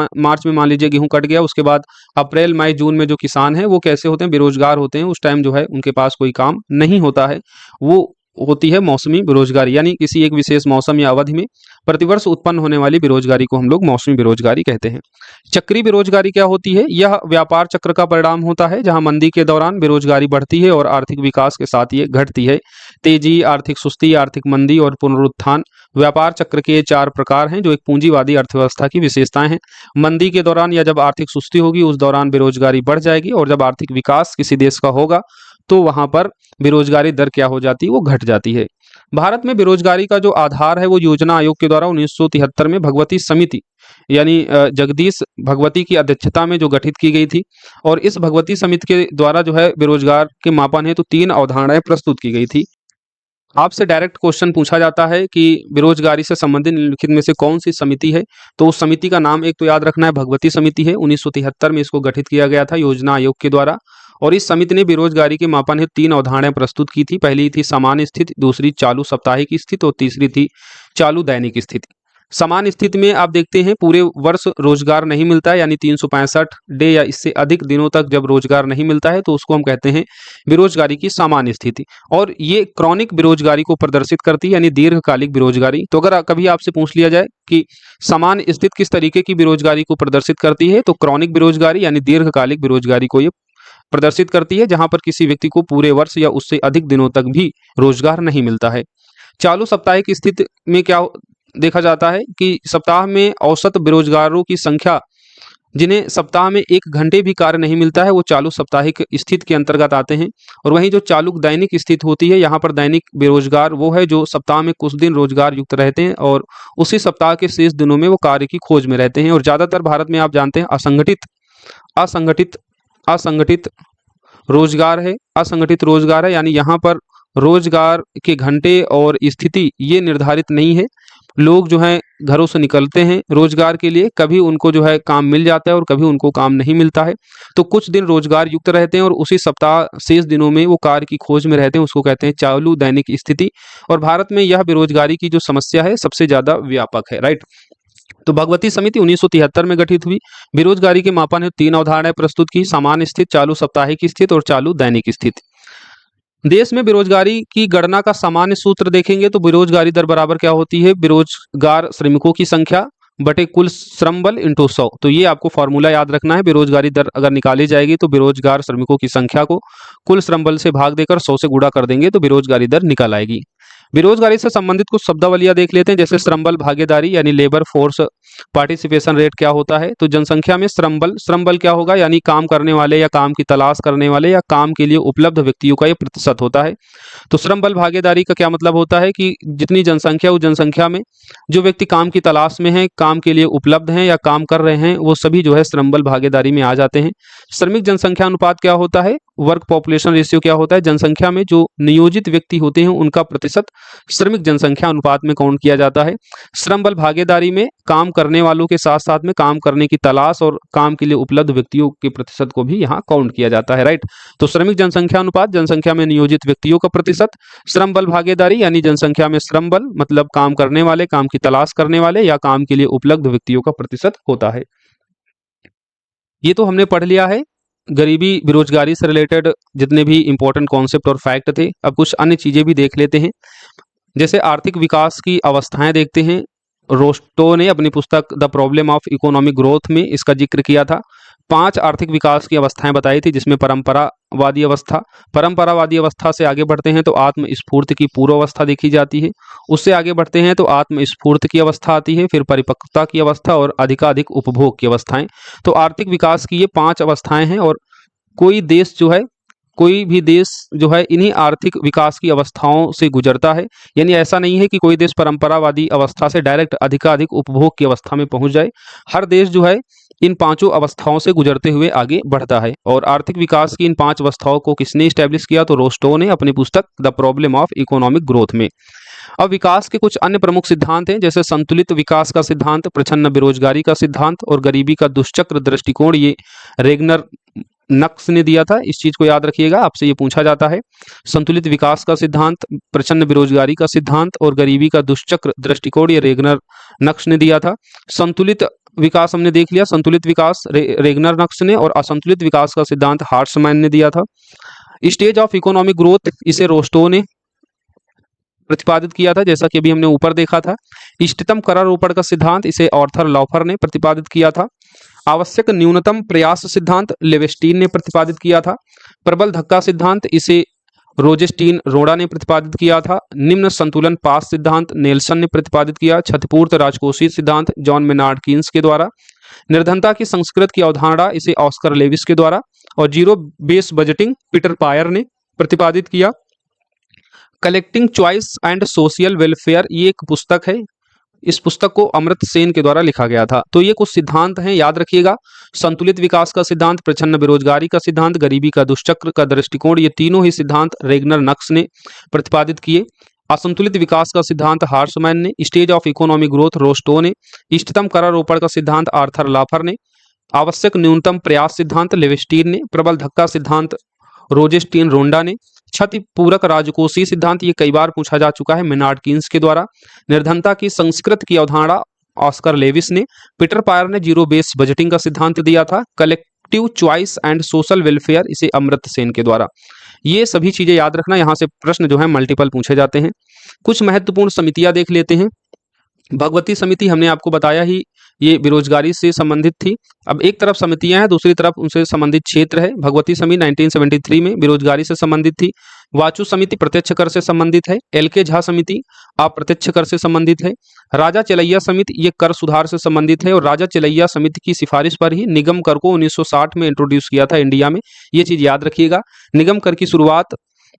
में मान लीजिए गेहूं कट गया, उसके बाद अप्रैल मई जून में जो किसान हैं वो कैसे होते हैं? बेरोजगार होते हैं। उस टाइम जो है उनके पास कोई काम नहीं होता है, वो होती है मौसमी बेरोजगारी, यानी किसी एक विशेष मौसम या अवधि में प्रतिवर्ष उत्पन्न होने वाली बेरोजगारी को हम लोग मौसमी बेरोजगारी कहते हैं। चक्री बेरोजगारी क्या होती है? यह व्यापार चक्र का परिणाम होता है जहां मंदी के दौरान बेरोजगारी बढ़ती है और आर्थिक विकास के साथ ये घटती है। तेजी, आर्थिक सुस्ती, आर्थिक मंदी और पुनरुत्थान व्यापार चक्र के 4 प्रकार हैं जो एक पूंजीवादी अर्थव्यवस्था की विशेषताएं हैं। मंदी के दौरान या जब आर्थिक सुस्ती होगी उस दौरान बेरोजगारी बढ़ जाएगी, और जब आर्थिक विकास किसी देश का होगा तो वहां पर बेरोजगारी दर क्या हो जाती है, वो घट जाती है। भारत में बेरोजगारी का जो आधार है वो योजना आयोग के द्वारा 1973 में भगवती समिति यानी जगदीश भगवती की अध्यक्षता में जो गठित की गई थी। और इस भगवती समिति के द्वारा जो है बेरोजगार के मापन हेतु 3 अवधारणाएं प्रस्तुत की गई थी। आपसे डायरेक्ट क्वेश्चन पूछा जाता है कि बेरोजगारी से संबंधित निम्नलिखित में से कौन सी समिति है, तो उस समिति का नाम एक तो याद रखना है, भगवती समिति है। 1973 में इसको गठित किया गया था योजना आयोग के द्वारा। और इस समिति ने बेरोजगारी के मापन हेतु 3 अवधारणाएं प्रस्तुत की थी। पहली थी सामान्य स्थिति, दूसरी चालू साप्ताहिक स्थिति और तीसरी थी चालू दैनिक स्थिति। समान स्थिति में आप देखते हैं पूरे वर्ष रोजगार नहीं मिलता है, यानी 365 डे या इससे अधिक दिनों तक जब रोजगार नहीं मिलता है तो उसको हम कहते हैं बेरोजगारी की सामान्य स्थिति। और ये क्रॉनिक बेरोजगारी को प्रदर्शित करती है, यानी दीर्घकालिक बेरोजगारी। तो अगर कभी आपसे पूछ लिया जाए कि सामान्य स्थिति किस तरीके की बेरोजगारी को प्रदर्शित करती है, तो क्रॉनिक बेरोजगारी यानी दीर्घकालिक बेरोजगारी को ये प्रदर्शित करती है, जहां पर किसी व्यक्ति को पूरे वर्ष या उससे अधिक दिनों तक भी रोजगार नहीं मिलता है। चालू साप्ताहिक स्थिति में क्या देखा जाता है कि सप्ताह में औसत बेरोजगारों की संख्या जिन्हें सप्ताह में 1 घंटे भी कार्य नहीं मिलता है, वो चालू साप्ताहिक स्थिति के अंतर्गत आते हैं। और वहीं जो चालू दैनिक स्थिति होती है, यहाँ पर दैनिक बेरोजगार वो है जो सप्ताह में कुछ दिन रोजगार युक्त रहते हैं और उसी सप्ताह के शेष दिनों में वो कार्य की खोज में रहते हैं। और ज्यादातर भारत में आप जानते हैं असंगठित असंगठित असंगठित रोजगार है, यानी यहाँ पर रोजगार के घंटे और स्थिति ये निर्धारित नहीं है। लोग जो हैं घरों से निकलते हैं रोजगार के लिए, कभी उनको जो है काम मिल जाता है और कभी उनको काम नहीं मिलता है। तो कुछ दिन रोजगार युक्त रहते हैं और उसी सप्ताह शेष दिनों में वो कार्य की खोज में रहते हैं, उसको कहते हैं चालू दैनिक स्थिति। और भारत में यह बेरोजगारी की जो समस्या है सबसे ज्यादा व्यापक है, राइट। तो भगवती समिति 1973 में गठित हुई। बेरोजगारी के मापन हेतु 3 अवधारणाएं प्रस्तुत की, सामान्य स्थिति, चालू साप्ताहिक स्थिति और चालू दैनिक स्थिति। देश में बेरोजगारी की गणना का सामान्य सूत्र देखेंगे तो बेरोजगारी दर बराबर क्या होती है, बेरोजगार श्रमिकों की संख्या बटे कुल श्रम बल इंटू 100। तो ये आपको फॉर्मूला याद रखना है। बेरोजगारी दर अगर निकाली जाएगी तो बेरोजगार श्रमिकों की संख्या को कुल श्रम बल से भाग देकर 100 से गुणा कर देंगे तो बेरोजगारी दर निकल आएगी। बेरोजगारी से संबंधित कुछ शब्दावलियां देख लेते हैं, जैसे श्रम बल भागीदारी यानी लेबर फोर्स पार्टिसिपेशन रेट क्या होता है। तो जनसंख्या में श्रम बल क्या होगा, यानी काम करने वाले या काम की तलाश करने वाले या काम के लिए उपलब्ध व्यक्तियों का ये प्रतिशत होता है। तो श्रम बल भागीदारी का क्या मतलब होता है कि जितनी जनसंख्या, उस जनसंख्या में जो व्यक्ति काम की तलाश में है, काम के लिए उपलब्ध हैं या काम कर रहे हैं, वो सभी जो है श्रम बल भागीदारी में आ जाते हैं। श्रमिक जनसंख्या अनुपात क्या होता है, वर्क पॉपुलेशन रेशियो क्या होता है, जनसंख्या में जो नियोजित व्यक्ति होते हैं उनका प्रतिशत श्रमिक जनसंख्या अनुपात में काउंट किया जाता है। श्रम बल भागीदारी में काम करने वालों के साथ साथ में काम करने की तलाश और काम के लिए उपलब्ध व्यक्तियों के प्रतिशत को भी यहाँ काउंट किया जाता है, राइट। तो श्रमिक जनसंख्या अनुपात जनसंख्या में नियोजित व्यक्तियों का प्रतिशत, श्रम बल भागीदारी यानी जनसंख्या में श्रम बल मतलब काम करने वाले, काम की तलाश करने वाले या काम के लिए उपलब्ध व्यक्तियों का प्रतिशत होता है। ये तो हमने पढ़ लिया है गरीबी बेरोजगारी से रिलेटेड जितने भी इंपॉर्टेंट कॉन्सेप्ट और फैक्ट थे। अब कुछ अन्य चीजें भी देख लेते हैं, जैसे आर्थिक विकास की अवस्थाएं देखते हैं। रोस्टो ने अपनी पुस्तक the problem of economic growth में इसका जिक्र किया था। 5 आर्थिक विकास की अवस्थाएं बताई थी, जिसमें परंपरावादी अवस्था से आगे बढ़ते हैं तो आत्मस्फूर्ति की पूर्व अवस्था देखी जाती है। उससे आगे बढ़ते हैं तो आत्मस्फूर्ति की अवस्था आती है, फिर परिपक्वता की अवस्था और अधिकाधिक उपभोग की अवस्थाएं। तो आर्थिक विकास की ये 5 अवस्थाएं हैं और कोई भी देश जो है इन्हीं आर्थिक विकास की अवस्थाओं से गुजरता है। यानी ऐसा नहीं है कि कोई देश परंपरावादी अवस्था से डायरेक्ट अधिकाधिक उपभोग की अवस्था में पहुंच जाए। हर देश जो है इन 5 अवस्थाओं से गुजरते हुए आगे बढ़ता है। और आर्थिक विकास की इन 5 अवस्थाओं को किसने स्टैब्लिश किया, तो रोस्टो ने अपनी पुस्तक the problem of economic growth में। अब विकास के कुछ अन्य प्रमुख सिद्धांत हैं, जैसे संतुलित विकास का सिद्धांत, प्रच्छन्न बेरोजगारी का सिद्धांत और गरीबी का दुष्चक्र दृष्टिकोण। ये रेगनर नक्स ने दिया था, इस चीज को याद रखिएगा, आपसे ये पूछा जाता है। संतुलित विकास का सिद्धांत, प्रच्छन्न बेरोजगारी का सिद्धांत और गरीबी का दुष्चक्र दृष्टिकोण ये रेगनर नक्स ने दिया था। संतुलित विकास हमने देख लिया, संतुलित विकास रेगनर नक्स ने, और असंतुलित विकास का सिद्धांत हार्ट्समैन ने दिया था। स्टेज ऑफ इकोनॉमिक ग्रोथ इसे रोस्टो ने प्रतिपादित किया था, जैसा कि अभी हमने ऊपर देखा था। इष्टतम करारोपण का सिद्धांत इसे आर्थर लॉफर ने प्रतिपादित किया था। आवश्यक न्यूनतम प्रयास सिद्धांत लेवेस्टीन ने प्रतिपादित किया था। प्रबल धक्का सिद्धांत इसे रोजेस्टीन रोड़ा ने प्रतिपादित किया था। निम्न संतुलन पास सिद्धांत नेल्सन ने प्रतिपादित किया। क्षतिपूर्त राजकोषीय सिद्धांत जॉन मेनार्ड कीन्स के द्वारा। निर्धनता की संस्कृत की अवधारणा इसे ऑस्कर लेविस के द्वारा। और zero base budgeting Peter Pyhrr ने प्रतिपादित किया। Collecting choice and social welfare, ये एक पुस्तक है। इस पुस्तक को अमर्त्य सेन के द्वारा लिखा गया था। तो ये कुछ सिद्धांत हैं, याद रखिएगा। संतुलित विकास का सिद्धांत, प्रच्छन्न बेरोजगारी का सिद्धांत, गरीबी का दुष्चक्र का दृष्टिकोण, ये तीनों ही सिद्धांत रेगनर नक्स ने प्रतिपादित किए। असंतुलित विकास का सिद्धांत हार्समैन ने, stage of economic growth Rosto ने, इष्टतम करारोपण का सिद्धांत आर्थर लाफर ने, आवश्यक न्यूनतम प्रयास सिद्धांत लेविस्टीन ने, प्रबल धक्का सिद्धांत रोजेस्टीन रोंडा ने, क्षति पूरक राजकोषीय सिद्धांत, ये कई बार पूछा जा चुका है, मेनार्ड कीन्स के द्वारा, निर्धनता की संस्कृत की अवधारणा ऑस्कर लेविस ने, पीटर पायर ने जीरो बेस बजटिंग का सिद्धांत दिया था, collective choice and social welfare, इसे अमर्त्य सेन के द्वारा। ये सभी चीजें याद रखना, यहाँ से प्रश्न जो है मल्टीपल पूछे जाते हैं। कुछ महत्वपूर्ण समितियां देख लेते हैं। भगवती समिति हमने आपको बताया ही, ये बेरोजगारी से संबंधित थी। अब एक तरफ समितियां हैं, दूसरी तरफ उनसे संबंधित क्षेत्र है। भगवती समिति 1973 में बेरोजगारी से संबंधित थी। वाचु समिति प्रत्यक्ष कर से संबंधित है। एल.के. झा समिति अप्रत्यक्ष कर से संबंधित है। राजा चलैया समिति ये कर सुधार से संबंधित है, और राजा चलैया समिति की सिफारिश पर ही निगम कर को 1960 में इंट्रोड्यूस किया था इंडिया में। ये चीज याद रखिएगा। निगम कर की शुरुआत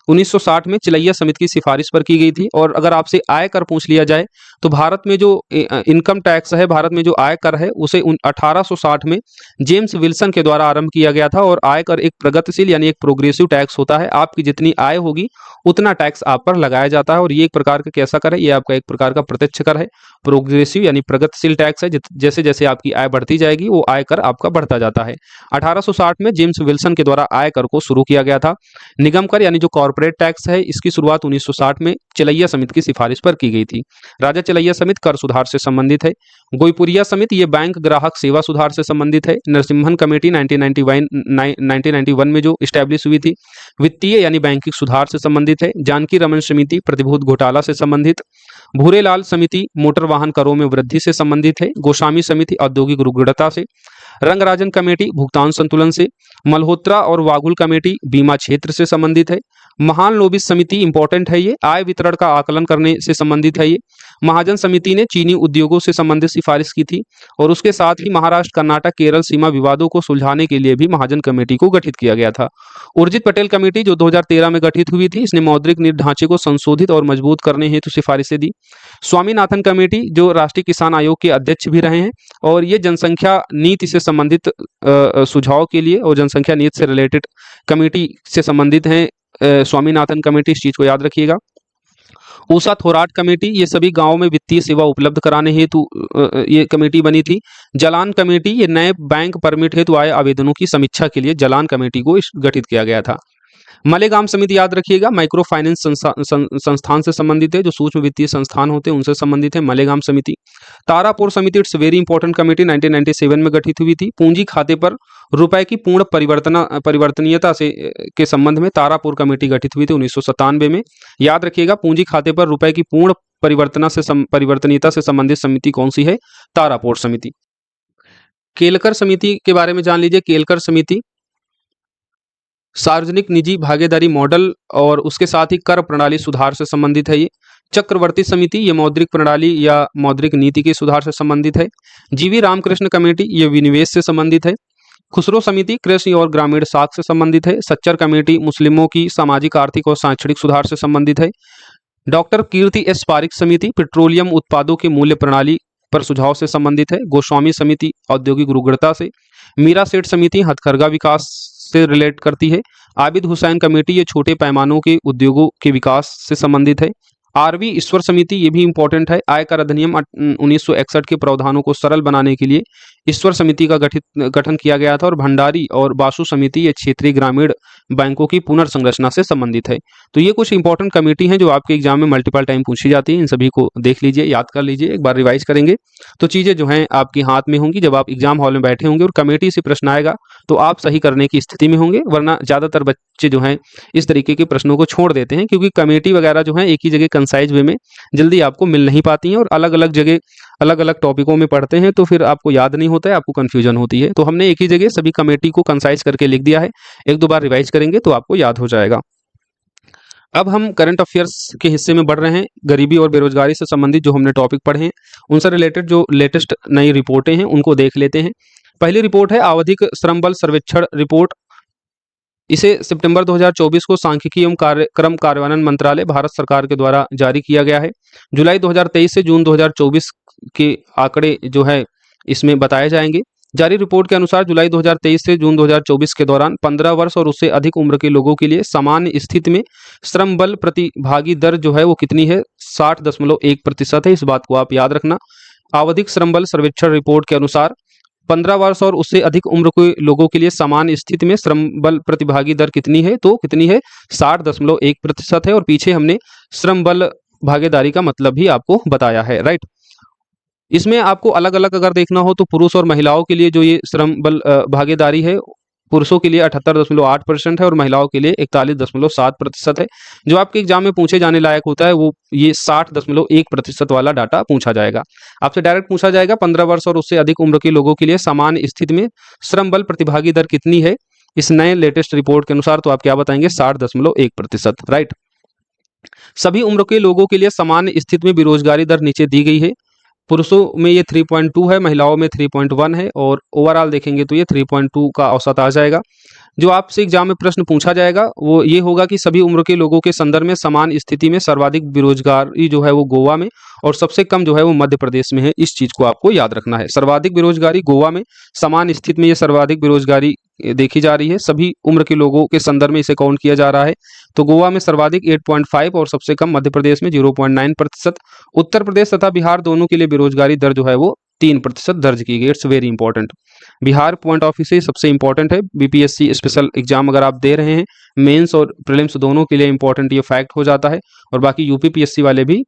1960 में चलैया समिति की सिफारिश पर की गई थी। और अगर आपसे आय कर पूछ लिया जाए तो भारत में जो इनकम टैक्स है, भारत में जो आय कर है, उसे 1860 में जेम्स विल्सन के द्वारा आरंभ किया गया था। और आय कर एक प्रगतिशील यानी एक प्रोग्रेसिव टैक्स होता है। आपकी जितनी आय होगी उतना टैक्स आप पर लगाया जाता है। और ये एक प्रकार का कैसा कर है, ये आपका एक प्रकार का प्रत्यक्ष कर है। प्रोग्रेसिव यानी प्रगतिशील टैक्स है। जैसे जैसे आपकी आय बढ़ती जाएगी वो आय कर आपका बढ़ता जाता है। 1860 में जेम्स विल्सन के द्वारा आय कर को शुरू किया गया था। निगम कर यानी जो कॉर्पोरेट टैक्स है, इसकी शुरुआत 1960 में चलैया समिति की सिफारिश पर की गई थी। राजा चलैया समिति कर सुधार से संबंधित है। गोईपुरिया समिति ये बैंक ग्राहक सेवा सुधार से संबंधित है। नरसिम्हन कमेटी 1991 में जो स्टैब्लिश हुई थी, वित्तीय यानी बैंकिंग सुधार से संबंधित है। जानकी रमन समिति प्रतिभूत घोटाला से संबंधित। भूरेलाल समिति मोटर वाहन करों में वृद्धि से संबंधित है। गोस्वामी समिति औद्योगिक रुग्णता से। रंगराजन कमेटी भुगतान संतुलन से। मल्होत्रा और वागुल कमेटी बीमा क्षेत्र से संबंधित है। महान लोबिस समिति इंपॉर्टेंट है, ये आय वितरण का आकलन करने से संबंधित है। ये महाजन समिति ने चीनी उद्योगों से संबंधित सिफारिश की थी। और उसके साथ ही महाराष्ट्र कर्नाटक केरल सीमा विवादों को सुलझाने के लिए भी महाजन कमेटी को गठित किया गया था। उर्जित पटेल कमेटी जो 2013 में गठित हुई थी, इसने मौद्रिक नीति ढांचे को संशोधित और मजबूत करने हेतु सिफारिशें दी। स्वामीनाथन कमेटी जो राष्ट्रीय किसान आयोग के अध्यक्ष भी रहे हैं, और ये जनसंख्या नीति से संबंधित सुझाव के लिए और जनसंख्या नीति से रिलेटेड कमेटी से संबंधित हैं। स्वामीनाथन कमेटी, इस चीज को याद रखिएगा। ऊषा थोराट कमेटी ये सभी गांवों में वित्तीय सेवा उपलब्ध कराने हेतु ये कमेटी बनी थी। जलान कमेटी ये नए बैंक परमिट हेतु आए आवेदनों की समीक्षा के लिए जलान कमेटी को गठित किया गया था। मलेगाम समिति याद रखिएगा, माइक्रो फाइनेंस संस्थान से संबंधित है। जो सूक्ष्म वित्तीय संस्थान होते हैं उनसे संबंधित है मलेगाम समिति। तारापुर समिति इट्स वेरी इंपॉर्टेंट कमेटी 1997 में गठित हुई थी। पूंजी खाते पर रुपए की पूर्ण परिवर्तनीयता से के संबंध में तारापुर कमेटी गठित हुई थी 1997 में। याद रखिएगा, पूंजी खाते पर रुपए की पूर्ण परिवर्तनीयता से संबंधित समिति कौन सी है? तारापुर समिति। केलकर समिति के बारे में जान लीजिए। केलकर समिति सार्वजनिक निजी भागीदारी मॉडल और उसके साथ ही कर प्रणाली सुधार से संबंधित है। ये चक्रवर्ती समिति ये मौद्रिक प्रणाली या मौद्रिक नीति के सुधार से संबंधित है। जीवी रामकृष्ण कमेटी ये विनिवेश से संबंधित है। खुसरो समिति कृषि और ग्रामीण साख से संबंधित है। सच्चर कमेटी मुस्लिमों की सामाजिक आर्थिक और शैक्षणिक सुधार से संबंधित है। डॉक्टर कीर्ति एस पारिक समिति पेट्रोलियम उत्पादों की मूल्य प्रणाली पर सुझाव से संबंधित है। गोस्वामी समिति औद्योगिक रुग्णता से। मीरा सेठ समिति हथकरघा विकास से रिलेट करती है। आबिद हुसैन कमेटी ये छोटे पैमानों के उद्योगों के विकास से संबंधित है। आरवी ईश्वर समिति ये भी इंपॉर्टेंट है। आयकर अधिनियम 1961 के प्रावधानों को सरल बनाने के लिए ईश्वर समिति का गठन किया गया था। और भंडारी और बासु समिति ये क्षेत्रीय ग्रामीण बैंकों की पुनर्संरचना से संबंधित है। तो ये कुछ इंपॉर्टेंट कमेटी हैं जो आपके एग्जाम में मल्टीपल टाइम पूछी जाती है। इन सभी को देख लीजिए, याद कर लीजिए, एक बार रिवाइज करेंगे तो चीजें जो हैं आपके हाथ में होंगी। जब आप एग्जाम हॉल में बैठे होंगे और कमेटी से प्रश्न आएगा तो आप सही करने की स्थिति में होंगे। वरना ज्यादातर बच्चे जो हैं इस तरीके के प्रश्नों को छोड़ देते हैं, क्योंकि कमेटी वगैरह जो है एक ही जगह कंसाइज वे में जल्दी आपको मिल नहीं पाती हैं और अलग अलग जगह अलग अलग टॉपिकों में पढ़ते हैं तो फिर आपको याद नहीं होता है, आपको कंफ्यूजन होती है। तो हमने एक ही जगह सभी कमेटी को कंसाइज करके लिख दिया है। एक दो बार रिवाइज करेंगे तो आपको याद हो जाएगा। अब हम करंट अफेयर्स के हिस्से में बढ़ रहे हैं। गरीबी और बेरोजगारी से संबंधित जो हमने टॉपिक पढ़े हैं उनसे रिलेटेड जो लेटेस्ट नई रिपोर्टें हैं उनको देख लेते हैं। पहली रिपोर्ट है आवधिक श्रम बल सर्वेक्षण रिपोर्ट इसे सितंबर 2024 को सांख्यिकी एवं कार्यक्रम कार्यान्वयन मंत्रालय भारत सरकार के द्वारा जारी किया गया है। जुलाई 2023 से जून 2024 के आंकड़े जो है इसमें बताए जाएंगे। जारी रिपोर्ट के अनुसार जुलाई 2023 से जून 2024 के दौरान 15 वर्ष और उससे अधिक उम्र के लोगों के लिए सामान्य स्थिति में श्रम बल प्रतिभागी दर जो है वो कितनी है, 60.1% है। इस बात को आप याद रखना। आवधिक श्रम बल सर्वेक्षण रिपोर्ट के अनुसार 15 वर्ष और उससे अधिक उम्र के लोगों के लिए सामान्य स्थिति में श्रम बल प्रतिभागी दर कितनी है, तो कितनी है, 60.1% है। और पीछे हमने श्रम बल भागीदारी का मतलब भी आपको बताया है, राइट। इसमें आपको अलग अलग अगर देखना हो तो पुरुष और महिलाओं के लिए जो ये श्रम बल भागीदारी है, पुरुषों के लिए 78.8% है और महिलाओं के लिए 41.7% है। जो आपके एग्जाम में पूछे जाने लायक होता है वो ये 60.1% वाला डाटा पूछा जाएगा। आपसे डायरेक्ट पूछा जाएगा 15 वर्ष और उससे अधिक उम्र के लोगों के लिए सामान्य स्थिति में श्रम बल प्रतिभागी दर कितनी है इस नए लेटेस्ट रिपोर्ट के अनुसार, तो आप क्या बताएंगे, 60.1%, राइट। सभी उम्र के लोगों के लिए सामान्य स्थिति में बेरोजगारी दर नीचे दी गई है। पुरुषों में ये 3.2 है, महिलाओं में 3.1 है और ओवरऑल देखेंगे तो ये 3.2 का औसत आ जाएगा। जो आपसे एग्जाम में प्रश्न पूछा जाएगा वो ये होगा कि सभी उम्र के लोगों के संदर्भ में समान स्थिति में सर्वाधिक बेरोजगारी जो है वो गोवा में और सबसे कम जो है वो मध्य प्रदेश में है। इस चीज को आपको याद रखना है। सर्वाधिक बेरोजगारी गोवा में, समान स्थिति में ये सर्वाधिक बेरोजगारी देखी जा रही है। सभी उम्र के लोगों के संदर्भ में इसे काउंट किया जा रहा है। तो गोवा में सर्वाधिक 8.5 और सबसे कम मध्य प्रदेश में 0.9%। उत्तर प्रदेश तथा बिहार दोनों के लिए बेरोजगारी दर जो है वो 3% दर्ज की गई। It's very important. Bihar point of view से सबसे इंपॉर्टेंट है। बीपीएससी स्पेशल एग्जाम अगर आप दे रहे हैं, मेंस और प्रीलिम्स दोनों के लिए इंपॉर्टेंट ये फैक्ट हो जाता है। और बाकी यूपीपीएससी वाले भी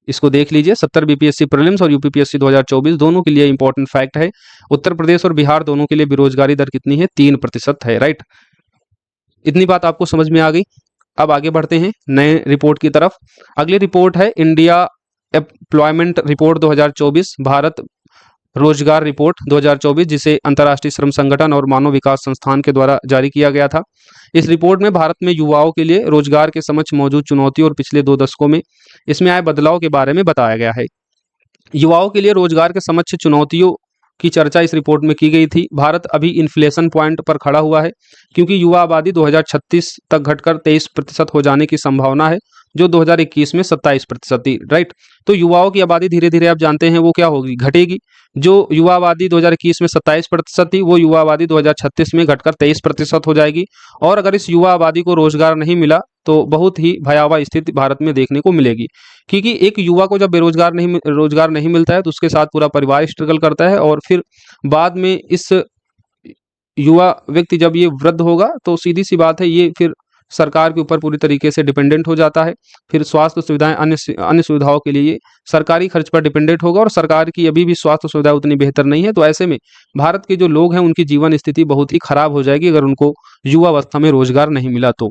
इसको देख लीजिए। 70 बीपीएससी प्रीलिम्स और यूपीपीएससी 2024 दोनों के लिए इंपॉर्टेंट फैक्ट है। उत्तर प्रदेश और बिहार दोनों के लिए बेरोजगारी दर कितनी है, 3% है, राइट। इतनी बात आपको समझ में आ गई। अब आगे बढ़ते हैं नए रिपोर्ट की तरफ। अगली रिपोर्ट है इंडिया एम्प्लॉयमेंट रिपोर्ट 2024, भारत रोजगार रिपोर्ट 2024, जिसे अंतर्राष्ट्रीय श्रम संगठन और मानव विकास संस्थान के द्वारा जारी किया गया था। इस रिपोर्ट में भारत में युवाओं के लिए रोजगार के समक्ष मौजूद चुनौतियों और पिछले 2 दशकों में इसमें आए बदलाव के बारे में बताया गया है। युवाओं के लिए रोजगार के समक्ष चुनौतियों की चर्चा इस रिपोर्ट में की गई थी। भारत अभी इन्फ्लेशन पॉइंट पर खड़ा हुआ है क्योंकि युवा आबादी 2036 तक घटकर 23% हो जाने की संभावना है, जो 2021 में 27% थी, राइट। तो युवाओं की आबादी धीरे धीरे आप जानते हैं वो क्या होगी, घटेगी। जो युवा आबादी 2021 में 27% थी वो युवा आबादी 2036 में घटकर 23% हो जाएगी। और अगर इस युवा आबादी को रोजगार नहीं मिला तो बहुत ही भयावह स्थिति भारत में देखने को मिलेगी। क्योंकि एक युवा को जब रोजगार नहीं मिलता है तो उसके साथ पूरा परिवार स्ट्रगल करता है और फिर बाद में इस युवा व्यक्ति जब ये वृद्ध होगा तो सीधी सी बात है ये फिर सरकार के ऊपर पूरी तरीके से डिपेंडेंट हो जाता है। फिर स्वास्थ्य सुविधाएं, अन्य सुविधाओं के लिए सरकारी खर्च पर डिपेंडेंट होगा और सरकार की अभी भी स्वास्थ्य सुविधा उतनी बेहतर नहीं है। तो ऐसे में भारत के जो लोग हैं उनकी जीवन स्थिति बहुत ही खराब हो जाएगी अगर उनको युवावस्था में रोजगार नहीं मिला तो।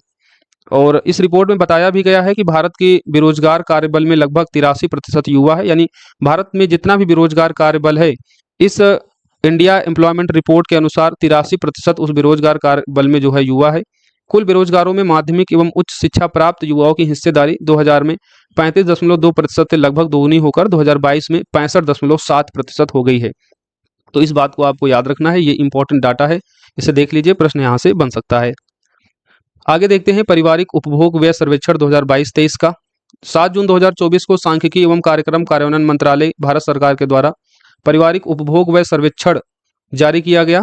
और इस रिपोर्ट में बताया भी गया है कि भारत के बेरोजगार कार्यबल में लगभग 83% युवा है। यानी भारत में जितना भी बेरोजगार कार्यबल है, इस इंडिया एम्प्लॉयमेंट रिपोर्ट के अनुसार 83% उस बेरोजगार कार्यबल में जो है युवा है। कुल बेरोजगारों में माध्यमिक एवं उच्च शिक्षा प्राप्त युवाओं की हिस्सेदारी 2000 में 35.2% से लगभग दोगुनी होकर 2022 में 65.7% हो गई है। तो इस बात को आपको याद रखना है, ये इंपॉर्टेंट डाटा है, इसे देख लीजिए, प्रश्न यहाँ से बन सकता है। आगे देखते हैं पारिवारिक उपभोग व्यय सर्वेक्षण 2022-23 का। 7 जून 2024 को सांख्यिकी एवं कार्यक्रम कार्यान्वयन मंत्रालय भारत सरकार के द्वारा पारिवारिक उपभोग व्यय सर्वेक्षण जारी किया गया।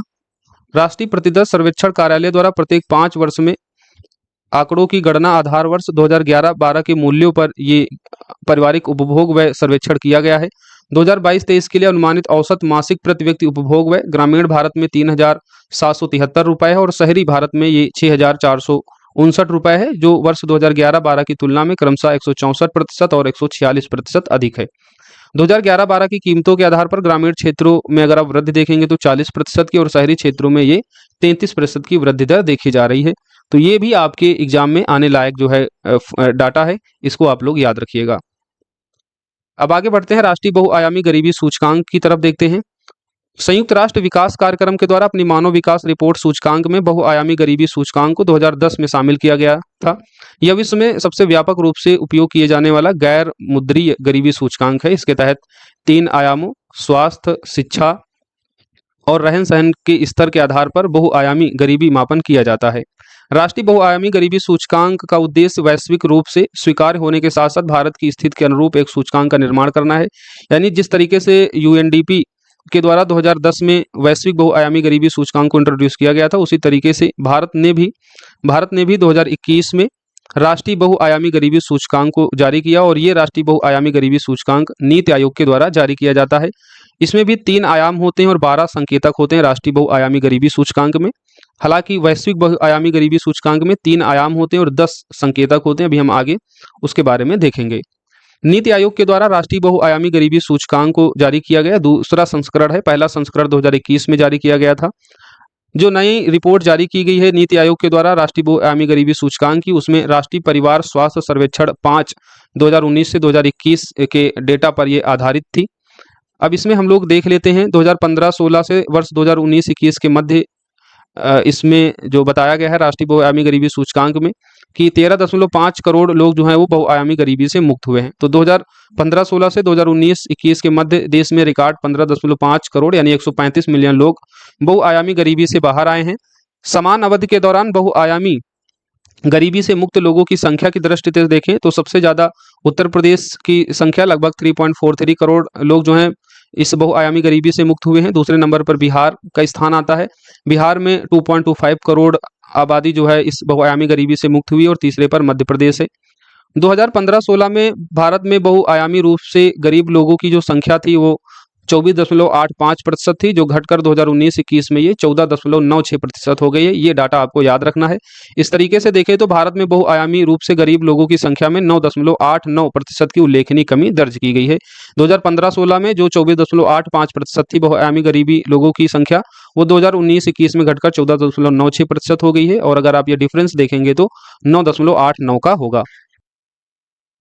राष्ट्रीय प्रतिदर सर्वेक्षण कार्यालय द्वारा प्रत्येक 5 वर्ष में आंकड़ों की गणना आधार वर्ष 2011-12 के मूल्यों पर ये पारिवारिक उपभोग व्यय सर्वेक्षण किया गया है। 2022-23 के लिए अनुमानित औसत मासिक प्रति व्यक्ति उपभोग व्यय ग्रामीण भारत में 3,773 रुपये है और शहरी भारत में ये 6,459 रुपये है, जो वर्ष 2011-12 की तुलना में क्रमशः 164% और 146% अधिक है। 2011-12 की कीमतों के आधार पर ग्रामीण क्षेत्रों में अगर आप वृद्धि देखेंगे तो 40% की और शहरी क्षेत्रों में ये 33% की वृद्धि दर देखी जा रही है। तो ये भी आपके एग्जाम में आने लायक जो है डाटा है, इसको आप लोग याद रखिएगा। अब आगे बढ़ते हैं, राष्ट्रीय बहुआयामी गरीबी सूचकांक की तरफ देखते हैं। संयुक्त राष्ट्र विकास कार्यक्रम के द्वारा अपनी मानव विकास रिपोर्ट सूचकांक में बहुआयामी गरीबी सूचकांक को 2010 में शामिल किया गया था। यह विश्व में सबसे व्यापक रूप से उपयोग किए जाने वाला गैर मुद्रीय गरीबी सूचकांक है। इसके तहत 3 आयामों स्वास्थ्य, शिक्षा और रहन सहन के स्तर के आधार पर बहुआयामी गरीबी मापन किया जाता है। राष्ट्रीय बहुआयामी गरीबी सूचकांक का उद्देश्य वैश्विक रूप से स्वीकार्य होने के साथ साथ भारत की स्थिति के अनुरूप एक सूचकांक का निर्माण करना है। यानी जिस तरीके से यूएनडीपी के द्वारा 2010 में वैश्विक बहुआयामी गरीबी सूचकांक को इंट्रोड्यूस किया गया था, उसी तरीके से भारत ने भी 2021 में राष्ट्रीय बहुआयामी गरीबी सूचकांक को जारी किया और ये राष्ट्रीय बहुआयामी गरीबी सूचकांक नीति आयोग के द्वारा जारी किया जाता है। इसमें भी 3 आयाम होते हैं और 12 संकेतक होते हैं राष्ट्रीय बहुआयामी गरीबी सूचकांक में। हालांकि वैश्विक बहुआयामी गरीबी सूचकांक में 3 आयाम होते हैं और 10 संकेतक होते हैं। अभी हम आगे उसके बारे में देखेंगे। नीति आयोग के द्वारा राष्ट्रीय बहुआयामी गरीबी सूचकांक को जारी किया गया, दूसरा संस्करण है। पहला संस्करण 2021 में जारी किया गया था। जो नई रिपोर्ट जारी की गई है नीति आयोग के द्वारा राष्ट्रीय बहुआयामी गरीबी सूचकांक की, उसमें राष्ट्रीय परिवार स्वास्थ्य सर्वेक्षण 5 2019 से 2021 के डेटा पर यह आधारित थी। अब इसमें हम लोग देख लेते हैं 2015-16 से वर्ष 2019-21 के मध्य इसमें जो बताया गया है राष्ट्रीय बहुआयामी गरीबी सूचकांक में कि 13.5 करोड़ लोग जो हैं वो बहुआयामी गरीबी से मुक्त हुए हैं। तो 2015-16 से 2019-21 के मध्य देश में रिकॉर्ड 15.5 करोड़ यानी 135 मिलियन लोग बहुआयामी गरीबी से बाहर आए हैं। समान अवधि के दौरान बहुआयामी गरीबी से मुक्त लोगों की संख्या की दृष्टि से देखें तो सबसे ज़्यादा उत्तर प्रदेश की संख्या लगभग 3.43 करोड़ लोग जो हैं इस बहुआयामी गरीबी से मुक्त हुए हैं। दूसरे नंबर पर बिहार का स्थान आता है। बिहार में 2.25 करोड़ आबादी जो है इस बहुआयामी गरीबी से मुक्त हुई और तीसरे पर मध्य प्रदेश है। 2015-16 में भारत में बहुआयामी रूप से गरीब लोगों की जो संख्या थी वो 24.85% थी, जो घटकर 2019-21 में ये 14.96% हो गई है। ये डाटा आपको याद रखना है। इस तरीके से देखें तो भारत में बहुआयामी रूप से गरीब लोगों की संख्या में 9.89% की उल्लेखनीय कमी दर्ज की गई है। 2015-16 में जो 24.85% थी बहुआयामी गरीबी लोगों की संख्या, वो 2019-21 में घटकर 14.96% हो गई है। और अगर आप ये डिफरेंस देखेंगे तो 9.89 का होगा।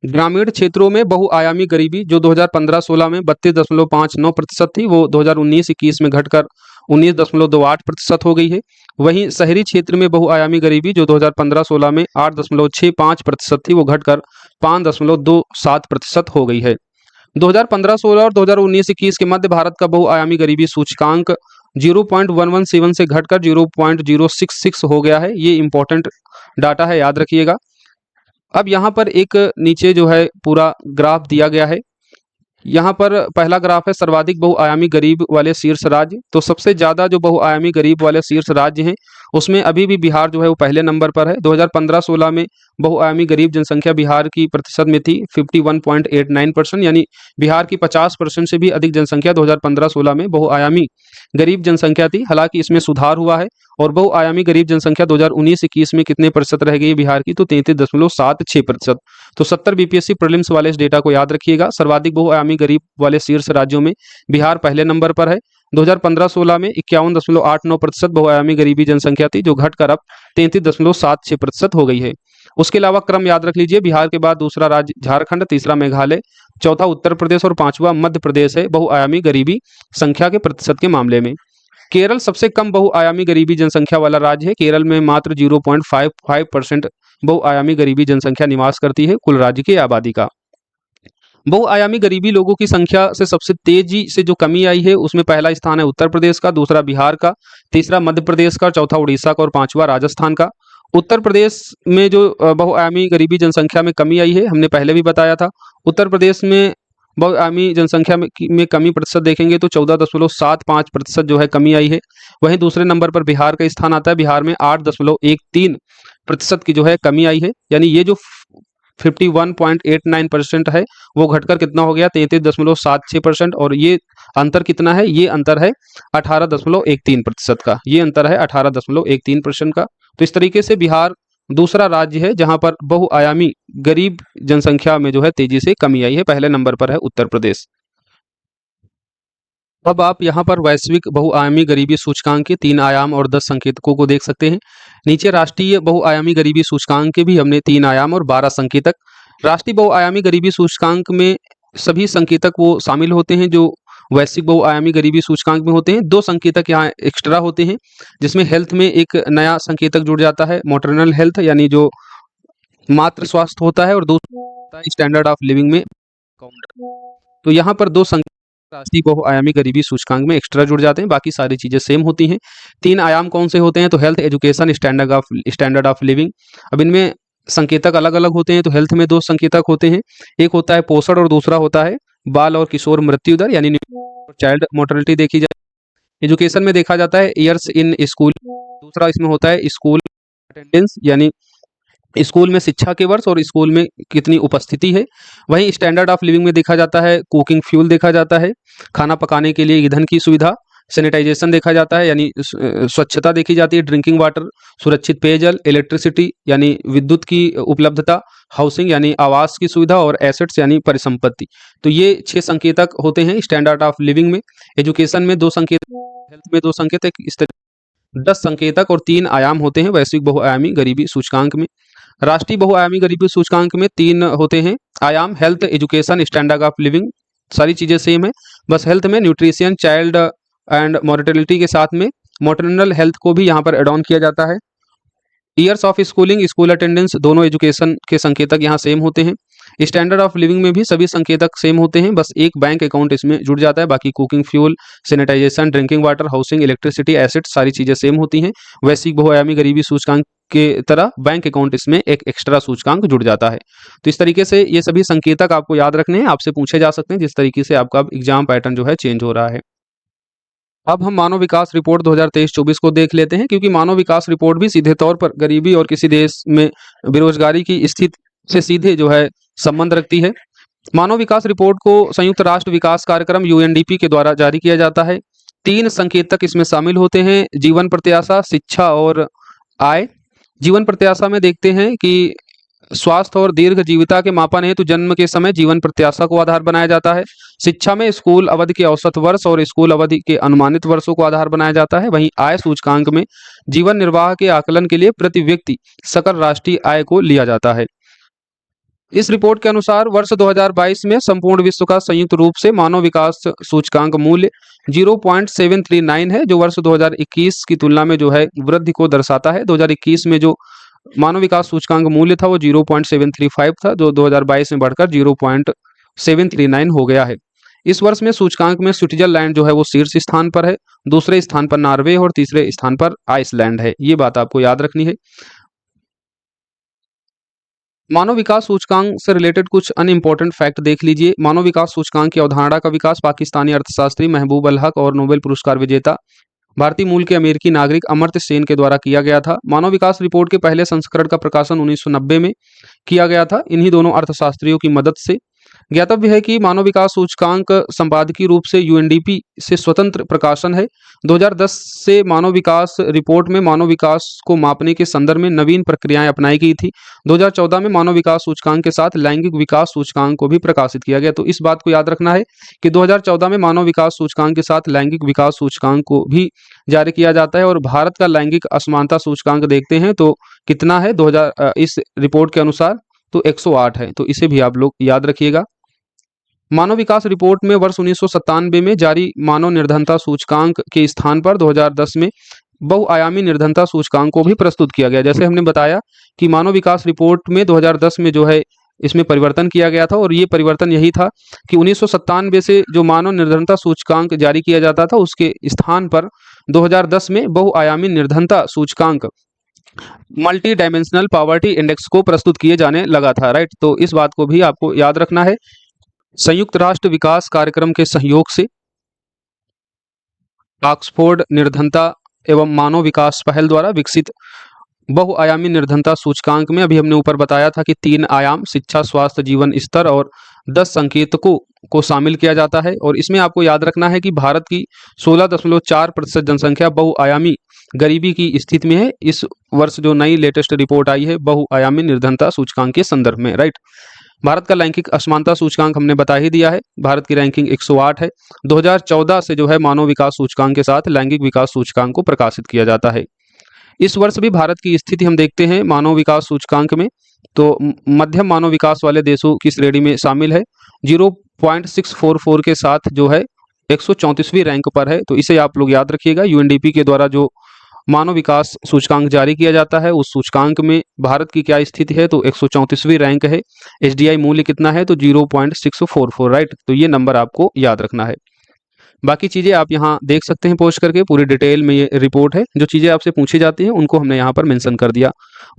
ग्रामीण क्षेत्रों में बहुआयामी गरीबी जो 2015-16 में 32.59% थी, वो 2019-21 में घटकर 19.28% हो गई है। वहीं शहरी क्षेत्र में बहुआयामी गरीबी जो 2015-16 में 8.65% थी, वो घटकर 5.27% हो गई है। 2015-16 और 2019-21 के मध्य भारत का बहुआयामी गरीबी सूचकांक 0.117 से घटकर 0.066 हो गया है। ये इंपॉर्टेंट डाटा है, याद रखिएगा। अब यहाँ पर एक नीचे जो है पूरा ग्राफ दिया गया है। यहाँ पर पहला ग्राफ है सर्वाधिक बहुआयामी गरीब वाले शीर्ष राज्य। तो सबसे ज़्यादा जो बहुआयामी गरीब वाले शीर्ष राज्य हैं उसमें अभी भी बिहार जो है वो पहले नंबर पर है। 2015-16 में बहुआयामी गरीब जनसंख्या बिहार की प्रतिशत में थी 51.89%, यानी बिहार की 50% से भी अधिक जनसंख्या 2015-16 में बहुआयामी गरीब जनसंख्या थी। हालांकि इसमें सुधार हुआ है और बहुआयामी गरीब जनसंख्या 2019-21 में कितने प्रतिशत रह गई बिहार की, तो 33.76%। तो 70 बीपीएससी प्रीलिम्स वाले इस डेटा को याद रखिएगा। सर्वाधिक बहुआयामी गरीब वाले शीर्ष राज्यों में बिहार पहले नंबर पर है। 2015-16 में 51.89% बहुआयामी गरीबी जनसंख्या थी, जो घटकर अब 33.76% हो गई है। उसके अलावा क्रम याद रख लीजिए, बिहार के बाद दूसरा राज्य झारखंड, तीसरा मेघालय, चौथा उत्तर प्रदेश और पांचवा मध्य प्रदेश है बहुआयामी गरीबी संख्या के प्रतिशत के मामले में। केरल सबसे कम बहुआयामी गरीबी जनसंख्या वाला राज्य है। केरल में मात्र 0.55% बहुआयामी गरीबी जनसंख्या निवास करती है कुल राज्य की आबादी का। बहुआयामी गरीबी लोगों की संख्या से सबसे तेजी से जो कमी आई है उसमें पहला स्थान है उत्तर प्रदेश का, दूसरा बिहार का, तीसरा मध्य प्रदेश का, चौथा उड़ीसा का और पांचवा राजस्थान का। उत्तर प्रदेश में जो बहुआयामी गरीबी जनसंख्या में कमी आई है हमने पहले भी बताया था। उत्तर प्रदेश में बहुआयामी जनसंख्या में कमी प्रतिशत देखेंगे तो 14.75% जो है कमी आई है। वहीं दूसरे नंबर पर बिहार का स्थान आता है। बिहार में 8.13% की जो है कमी आई है। यानी ये जो 51.89% है वो घटकर कितना हो गया 33.76%। और ये अंतर कितना है, ये अंतर है 18.13% का। ये अंतर है 18.13% का। तो इस तरीके से बिहार दूसरा राज्य है जहां पर बहुआयामी गरीब जनसंख्या में जो है तेजी से कमी आई है। पहले नंबर पर है उत्तर प्रदेश। अब आप यहाँ पर वैश्विक बहुआयामी गरीबी सूचकांक के 3 आयाम और 10 संकेतकों को देख सकते हैं। नीचे राष्ट्रीय बहुआयामी गरीबी सूचकांक के भी हमने 3 आयाम और 12 संकेतक। राष्ट्रीय बहुआयामी गरीबी सूचकांक में सभी संकेतक वो शामिल होते हैं जो वैश्विक बहुआयामी गरीबी सूचकांक में होते हैं। 2 संकेतक यहाँ एक्स्ट्रा होते हैं, जिसमें हेल्थ में एक नया संकेतक जुड़ जाता है, मैटरनल हेल्थ यानी जो मातृ स्वास्थ्य होता है, और दूसरा स्टैंडर्ड ऑफ लिविंग में काउंट। तो यहाँ पर 2 संकेतक राष्ट्रीय बहुआयामी गरीबी सूचकांक में एक्स्ट्रा जुड़ जाते हैं, बाकी सारी चीजें सेम होती हैं। 3 आयाम कौन से होते हैं? तो health, education, standard of living. अब इनमें संकेतक अलग अलग होते हैं। तो हेल्थ में 2 संकेतक होते हैं, एक होता है पोषण और दूसरा होता है बाल और किशोर मृत्यु दर यानी चाइल्ड मोर्टेलिटी देखी जाए। एजुकेशन में देखा जाता है ईयर्स इन स्कूल, दूसरा इसमें होता है स्कूल अटेंडेंस यानी स्कूल में शिक्षा के वर्ष और स्कूल में कितनी उपस्थिति है। वहीं स्टैंडर्ड ऑफ लिविंग में देखा जाता है कुकिंग फ्यूल देखा जाता है, खाना पकाने के लिए ईंधन की सुविधा। सैनिटाइजेशन देखा जाता है यानी स्वच्छता देखी जाती है, ड्रिंकिंग वाटर, सुरक्षित पेयजल, इलेक्ट्रिसिटी यानी विद्युत की उपलब्धता, हाउसिंग यानी आवास की सुविधा और एसेट्स यानी परिसंपत्ति। तो ये 6 संकेतक होते हैं स्टैंडर्ड ऑफ लिविंग में। एजुकेशन में 2 संकेतक, हेल्थ में 2 संकेतक, इस तरह 10 संकेतक और 3 आयाम होते हैं वैश्विक बहुआयामी गरीबी सूचकांक में। राष्ट्रीय बहुआयामी गरीबी सूचकांक में 3 होते हैं आयाम, health, education, standard of living, सारी चीजें सेम है। बस हेल्थ में न्यूट्रिशन, चाइल्ड एंड मोर्टेलिटी के साथ में मोटरनल हेल्थ को भी यहाँ पर एड ऑन किया जाता है। Years of schooling, school attendance, दोनों एजुकेशन के संकेतक यहाँ सेम होते हैं। स्टैंडर्ड ऑफ लिविंग में भी सभी संकेतक सेम होते हैं, बस एक बैंक अकाउंट इसमें जुड़ जाता है, बाकी cooking fuel, sanitization, drinking water, housing, electricity, assets सारी चीजें सेम होती हैं। वैश्विक बहुआयामी गरीबी सूचकांक के तरह बैंक अकाउंट इसमें एक एक्स्ट्रा सूचकांक जुड़ जाता है। तो इस तरीके से ये सभी संकेतक आपको याद रखने हैं, आपसे पूछे जा सकते हैं, जिस तरीके से आपका एग्जाम पैटर्न जो है चेंज हो रहा है। अब हम मानव विकास रिपोर्ट 2023-24 को देख लेते हैं, क्योंकि मानव विकास रिपोर्ट भी सीधे तौर पर गरीबी और किसी देश में बेरोजगारी की स्थिति से सीधे जो है संबंध रखती है। मानव विकास रिपोर्ट को संयुक्त राष्ट्र विकास कार्यक्रम यूएनडीपी के द्वारा जारी किया जाता है। 3 संकेतक इसमें शामिल होते हैं, जीवन प्रत्याशा, शिक्षा और आय। जीवन प्रत्याशा में देखते हैं कि स्वास्थ्य और दीर्घ जीविता के मापन हेतु जन्म के समय जीवन प्रत्याशा को आधार बनाया जाता है। शिक्षा में स्कूल अवधि के औसत वर्ष और स्कूल अवधि के अनुमानित वर्षों को आधार बनाया जाता है। वहीं आय सूचकांक में जीवन निर्वाह के आकलन के लिए प्रति व्यक्ति सकल राष्ट्रीय आय को लिया जाता है। इस रिपोर्ट के अनुसार वर्ष 2022 में संपूर्ण विश्व का संयुक्त रूप से मानव विकास सूचकांक मूल्य 0.739 है, जो वर्ष 2021 की तुलना में जो है वृद्धि को दर्शाता है। 2021 में जो मानव विकास सूचकांक मूल्य था वो 0.735 था, जो 2022 में बढ़कर 0.739 हो गया है। इस वर्ष में सूचकांक में स्विट्जरलैंड जो है वो शीर्ष स्थान पर है, दूसरे स्थान पर नॉर्वे और तीसरे स्थान पर आइसलैंड है। ये बात आपको याद रखनी है। मानव विकास सूचकांक से रिलेटेड कुछ अनइम्पोर्टेंट फैक्ट देख लीजिए। मानव विकास सूचकांक की अवधारणा का विकास पाकिस्तानी अर्थशास्त्री महबूब अल हक और नोबेल पुरस्कार विजेता भारतीय मूल के अमेरिकी नागरिक अमर्त्य सेन के द्वारा किया गया था। मानव विकास रिपोर्ट के पहले संस्करण का प्रकाशन 1990 में किया गया था, इन्हीं दोनों अर्थशास्त्रियों की मदद से। ज्ञातव्य है कि मानव विकास सूचकांक संपादकीय रूप से यूएनडीपी से स्वतंत्र प्रकाशन है। 2010 से मानव विकास रिपोर्ट में मानव विकास को मापने के संदर्भ में नवीन प्रक्रियाएं अपनाई गई थी। 2014 में मानव विकास सूचकांक के साथ लैंगिक विकास सूचकांक को भी प्रकाशित किया गया। तो इस बात को याद रखना है कि 2014 में मानव विकास सूचकांक के साथ लैंगिक विकास सूचकांक को भी जारी किया जाता है। और भारत का लैंगिक असमानता सूचकांक देखते हैं तो कितना है 2000 इस रिपोर्ट के अनुसार तो 108 है, तो इसे भी आप लोग याद रखिएगा। मानव विकास रिपोर्ट में वर्ष 1997 में जारी मानव निर्धनता सूचकांक के स्थान पर 2010 में बहुआयामी निर्धनता सूचकांक को भी प्रस्तुत किया गया। जैसे हमने बताया कि मानव विकास रिपोर्ट में 2010 में जो है इसमें परिवर्तन किया गया था, और ये परिवर्तन यही था कि 1997 से जो मानव निर्धनता सूचकांक जारी किया जाता था उसके स्थान पर 2010 में बहुआयामी निर्धनता सूचकांक मल्टी डायमेंशनल पॉवर्टी इंडेक्स को प्रस्तुत किए जाने लगा था। राइट, तो इस बात को भी आपको याद रखना है। संयुक्त राष्ट्र विकास कार्यक्रम के सहयोग से ऑक्सफोर्ड निर्धनता एवं मानव विकास पहल द्वारा विकसित बहुआयामी निर्धनता सूचकांक में अभी हमने ऊपर बताया था कि 3 आयाम शिक्षा, स्वास्थ्य, जीवन स्तर और 10 संकेतकों को शामिल किया जाता है। और इसमें आपको याद रखना है कि भारत की 16.4% जनसंख्या बहुआयामी गरीबी की स्थिति में है। इस वर्ष जो नई लेटेस्ट रिपोर्ट आई है बहुआयामी निर्धनता सूचकांक के संदर्भ में। राइट, भारत का लैंगिक असमानता सूचकांक हमने बता ही दिया है, भारत की रैंकिंग 108 है। 2014 से जो है मानव विकास सूचकांक के साथ लैंगिक विकास सूचकांक को प्रकाशित किया जाता है। इस वर्ष भी भारत की स्थिति हम देखते हैं मानव विकास सूचकांक में, तो मध्यम मानव विकास वाले देशों की श्रेणी में शामिल है, 0.644 के साथ जो है 134वीं रैंक पर है। तो इसे आप लोग याद रखिएगा। यूएनडीपी के द्वारा जो मानव विकास सूचकांक जारी किया जाता है उस सूचकांक में भारत की क्या स्थिति है, तो 134वीं रैंक है। एसडीआई मूल्य कितना है, तो 0.644। राइट, तो ये नंबर आपको याद रखना है। बाकी चीज़ें आप यहाँ देख सकते हैं पोस्ट करके, पूरी डिटेल में ये रिपोर्ट है। जो चीज़ें आपसे पूछी जाती हैं उनको हमने यहाँ पर मेंशन कर दिया।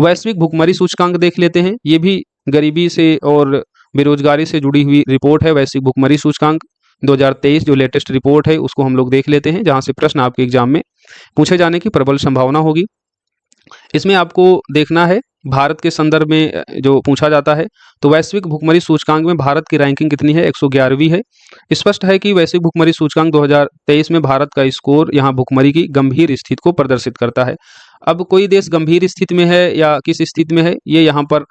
वैश्विक भुखमरी सूचकांक देख लेते हैं। ये भी गरीबी से और बेरोजगारी से जुड़ी हुई रिपोर्ट है। वैश्विक भुखमरी सूचकांक 2023 जो लेटेस्ट रिपोर्ट है उसको हम लोग देख लेते हैं, जहाँ से प्रश्न आपके एग्जाम में पूछे जाने की प्रबल संभावना होगी। इसमें आपको देखना है भारत के संदर्भ में जो पूछा जाता है, तो वैश्विक भुखमरी सूचकांक में भारत की रैंकिंग कितनी है? 111वीं है। स्पष्ट है कि वैश्विक भुखमरी सूचकांक 2023 में भारत का स्कोर यहाँ भुखमरी की गंभीर स्थिति को प्रदर्शित करता है। अब कोई देश गंभीर स्थिति में है या किस स्थिति में है, ये यहाँ पर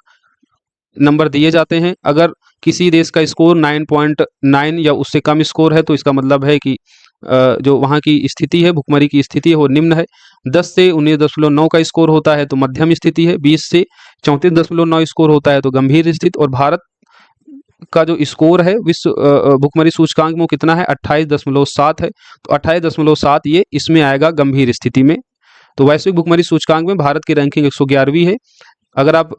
नंबर दिए जाते हैं। अगर किसी देश का स्कोर 9.9 या उससे कम स्कोर है तो इसका मतलब है कि जो वहाँ की स्थिति है, भुखमरी की स्थिति है वो निम्न है। 10 से 19.9 का स्कोर होता है तो मध्यम स्थिति है। 20 से 34.9 स्कोर होता है तो गंभीर स्थिति। और भारत का जो स्कोर है विश्व भुखमरी सूचकांक में वो कितना है? 28.7 है। तो 28.7 ये इसमें आएगा गंभीर स्थिति में। तो वैश्विक भुखमरी सूचकांक में भारत की रैंकिंग 111वीं है। अगर आप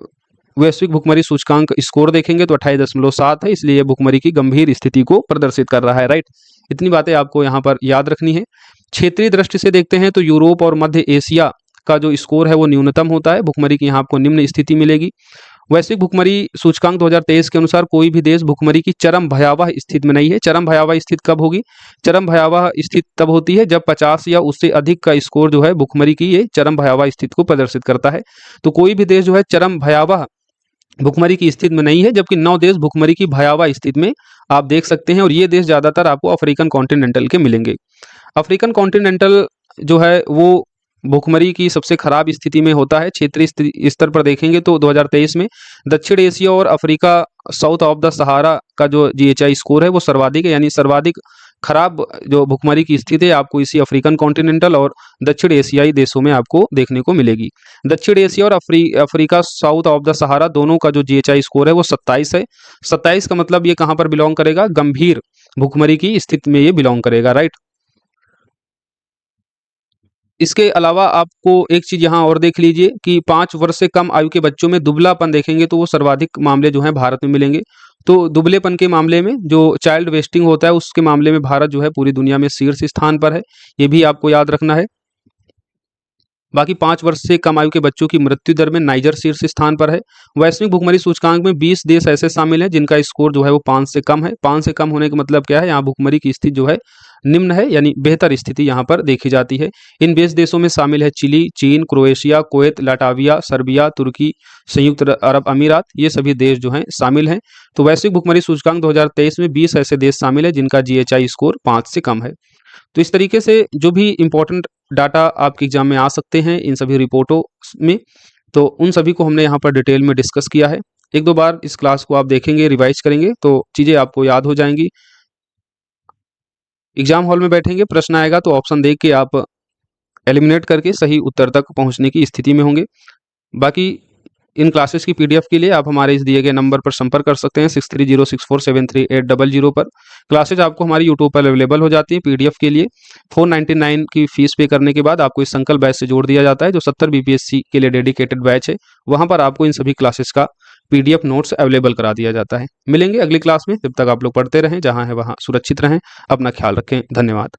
वैश्विक भुखमरी सूचकांक स्कोर देखेंगे तो 28.7 है, इसलिए ये भुखमरी की गंभीर स्थिति को प्रदर्शित कर रहा है। राइट, इतनी बातें आपको यहाँ पर याद रखनी है। क्षेत्रीय दृष्टि से देखते हैं तो यूरोप और मध्य एशिया का जो स्कोर है वो न्यूनतम होता है। भुखमरी की यहाँ आपको निम्न स्थिति मिलेगी। वैश्विक भुखमरी सूचकांक 2023 के अनुसार कोई भी देश भुखमरी की चरम भयावह स्थिति में नहीं है। चरम भयावह स्थिति कब होगी? चरम भयावह स्थिति तब होती है जब 50 या उससे अधिक का स्कोर जो है भुखमरी की ये चरम भयावह स्थिति को प्रदर्शित करता है। तो कोई भी देश जो है चरम भयावह भुखमरी की स्थिति में नहीं है, जबकि 9 देश भुखमरी की भयावह स्थिति में आप देख सकते हैं। और ये देश ज़्यादातर आपको अफ्रीकन कॉन्टिनेंटल के मिलेंगे। अफ्रीकन कॉन्टिनेंटल जो है वो भुखमरी की सबसे खराब स्थिति में होता है। क्षेत्रीय स्तर पर देखेंगे तो 2023 में दक्षिण एशिया और Africa south of the Sahara का जो GHI स्कोर है वो सर्वाधिक है, यानी सर्वाधिक खराब जो भुखमरी की स्थिति है आपको इसी अफ्रीकन कॉन्टिनेंटल और दक्षिण एशियाई देशों में आपको देखने को मिलेगी। दक्षिण एशिया और Africa south of the Sahara दोनों का जो GHI स्कोर है वो 27 है। 27 का मतलब ये कहाँ पर बिलोंग करेगा? गंभीर भुखमरी की स्थिति में ये बिलोंग करेगा। राइट, इसके अलावा आपको एक चीज़ यहाँ और देख लीजिए कि 5 वर्ष से कम आयु के बच्चों में दुबलापन देखेंगे तो वो सर्वाधिक मामले जो हैं भारत में मिलेंगे। तो दुबलेपन के मामले में जो चाइल्ड वेस्टिंग होता है उसके मामले में भारत जो है पूरी दुनिया में शीर्ष स्थान पर है। ये भी आपको याद रखना है। बाकी 5 वर्ष से कम आयु के बच्चों की मृत्यु दर में नाइजर शीर्ष स्थान पर है। वैश्विक भुखमरी सूचकांक में 20 देश ऐसे शामिल हैं जिनका स्कोर जो है वो 5 से कम है। 5 से कम होने का मतलब क्या है? यहाँ भुखमरी की स्थिति जो है निम्न है, यानी बेहतर स्थिति यहाँ पर देखी जाती है। इन 20 देशों में शामिल है चिली, चीन, क्रोएशिया, कुवैत, लाटविया, सर्बिया, तुर्की, संयुक्त अरब अमीरात। ये सभी देश जो हैं शामिल हैं। तो वैश्विक भुखमरी सूचकांक 2023 में 20 ऐसे देश शामिल है जिनका GHI स्कोर 5 से कम है। तो इस तरीके से जो भी इम्पोर्टेंट डाटा आपके एग्जाम में आ सकते हैं इन सभी रिपोर्टों में, तो उन सभी को हमने यहाँ पर डिटेल में डिस्कस किया है। एक दो बार इस क्लास को आप देखेंगे, रिवाइज करेंगे तो चीज़ें आपको याद हो जाएंगी। एग्जाम हॉल में बैठेंगे, प्रश्न आएगा तो ऑप्शन देख के आप एलिमिनेट करके सही उत्तर तक पहुँचने की स्थिति में होंगे। बाकी इन क्लासेस की PDF के लिए आप हमारे इस दिए गए नंबर पर संपर्क कर सकते हैं 6306473800 पर। क्लासेज आपको हमारी यूट्यूब पर अवेलेबल हो जाती है। PDF के लिए 499 की फीस पे करने के बाद आपको इस संकल्प बैच से जोड़ दिया जाता है, जो 70 BPSC के लिए डेडिकेटेड बैच है। वहाँ पर आपको इन सभी क्लासेस का PDF नोट्स अवेलेबल करा दिया जाता है। मिलेंगे अगली क्लास में, जब तक आप लोग पढ़ते रहें, जहाँ है वहाँ सुरक्षित रहें, अपना ख्याल रखें। धन्यवाद।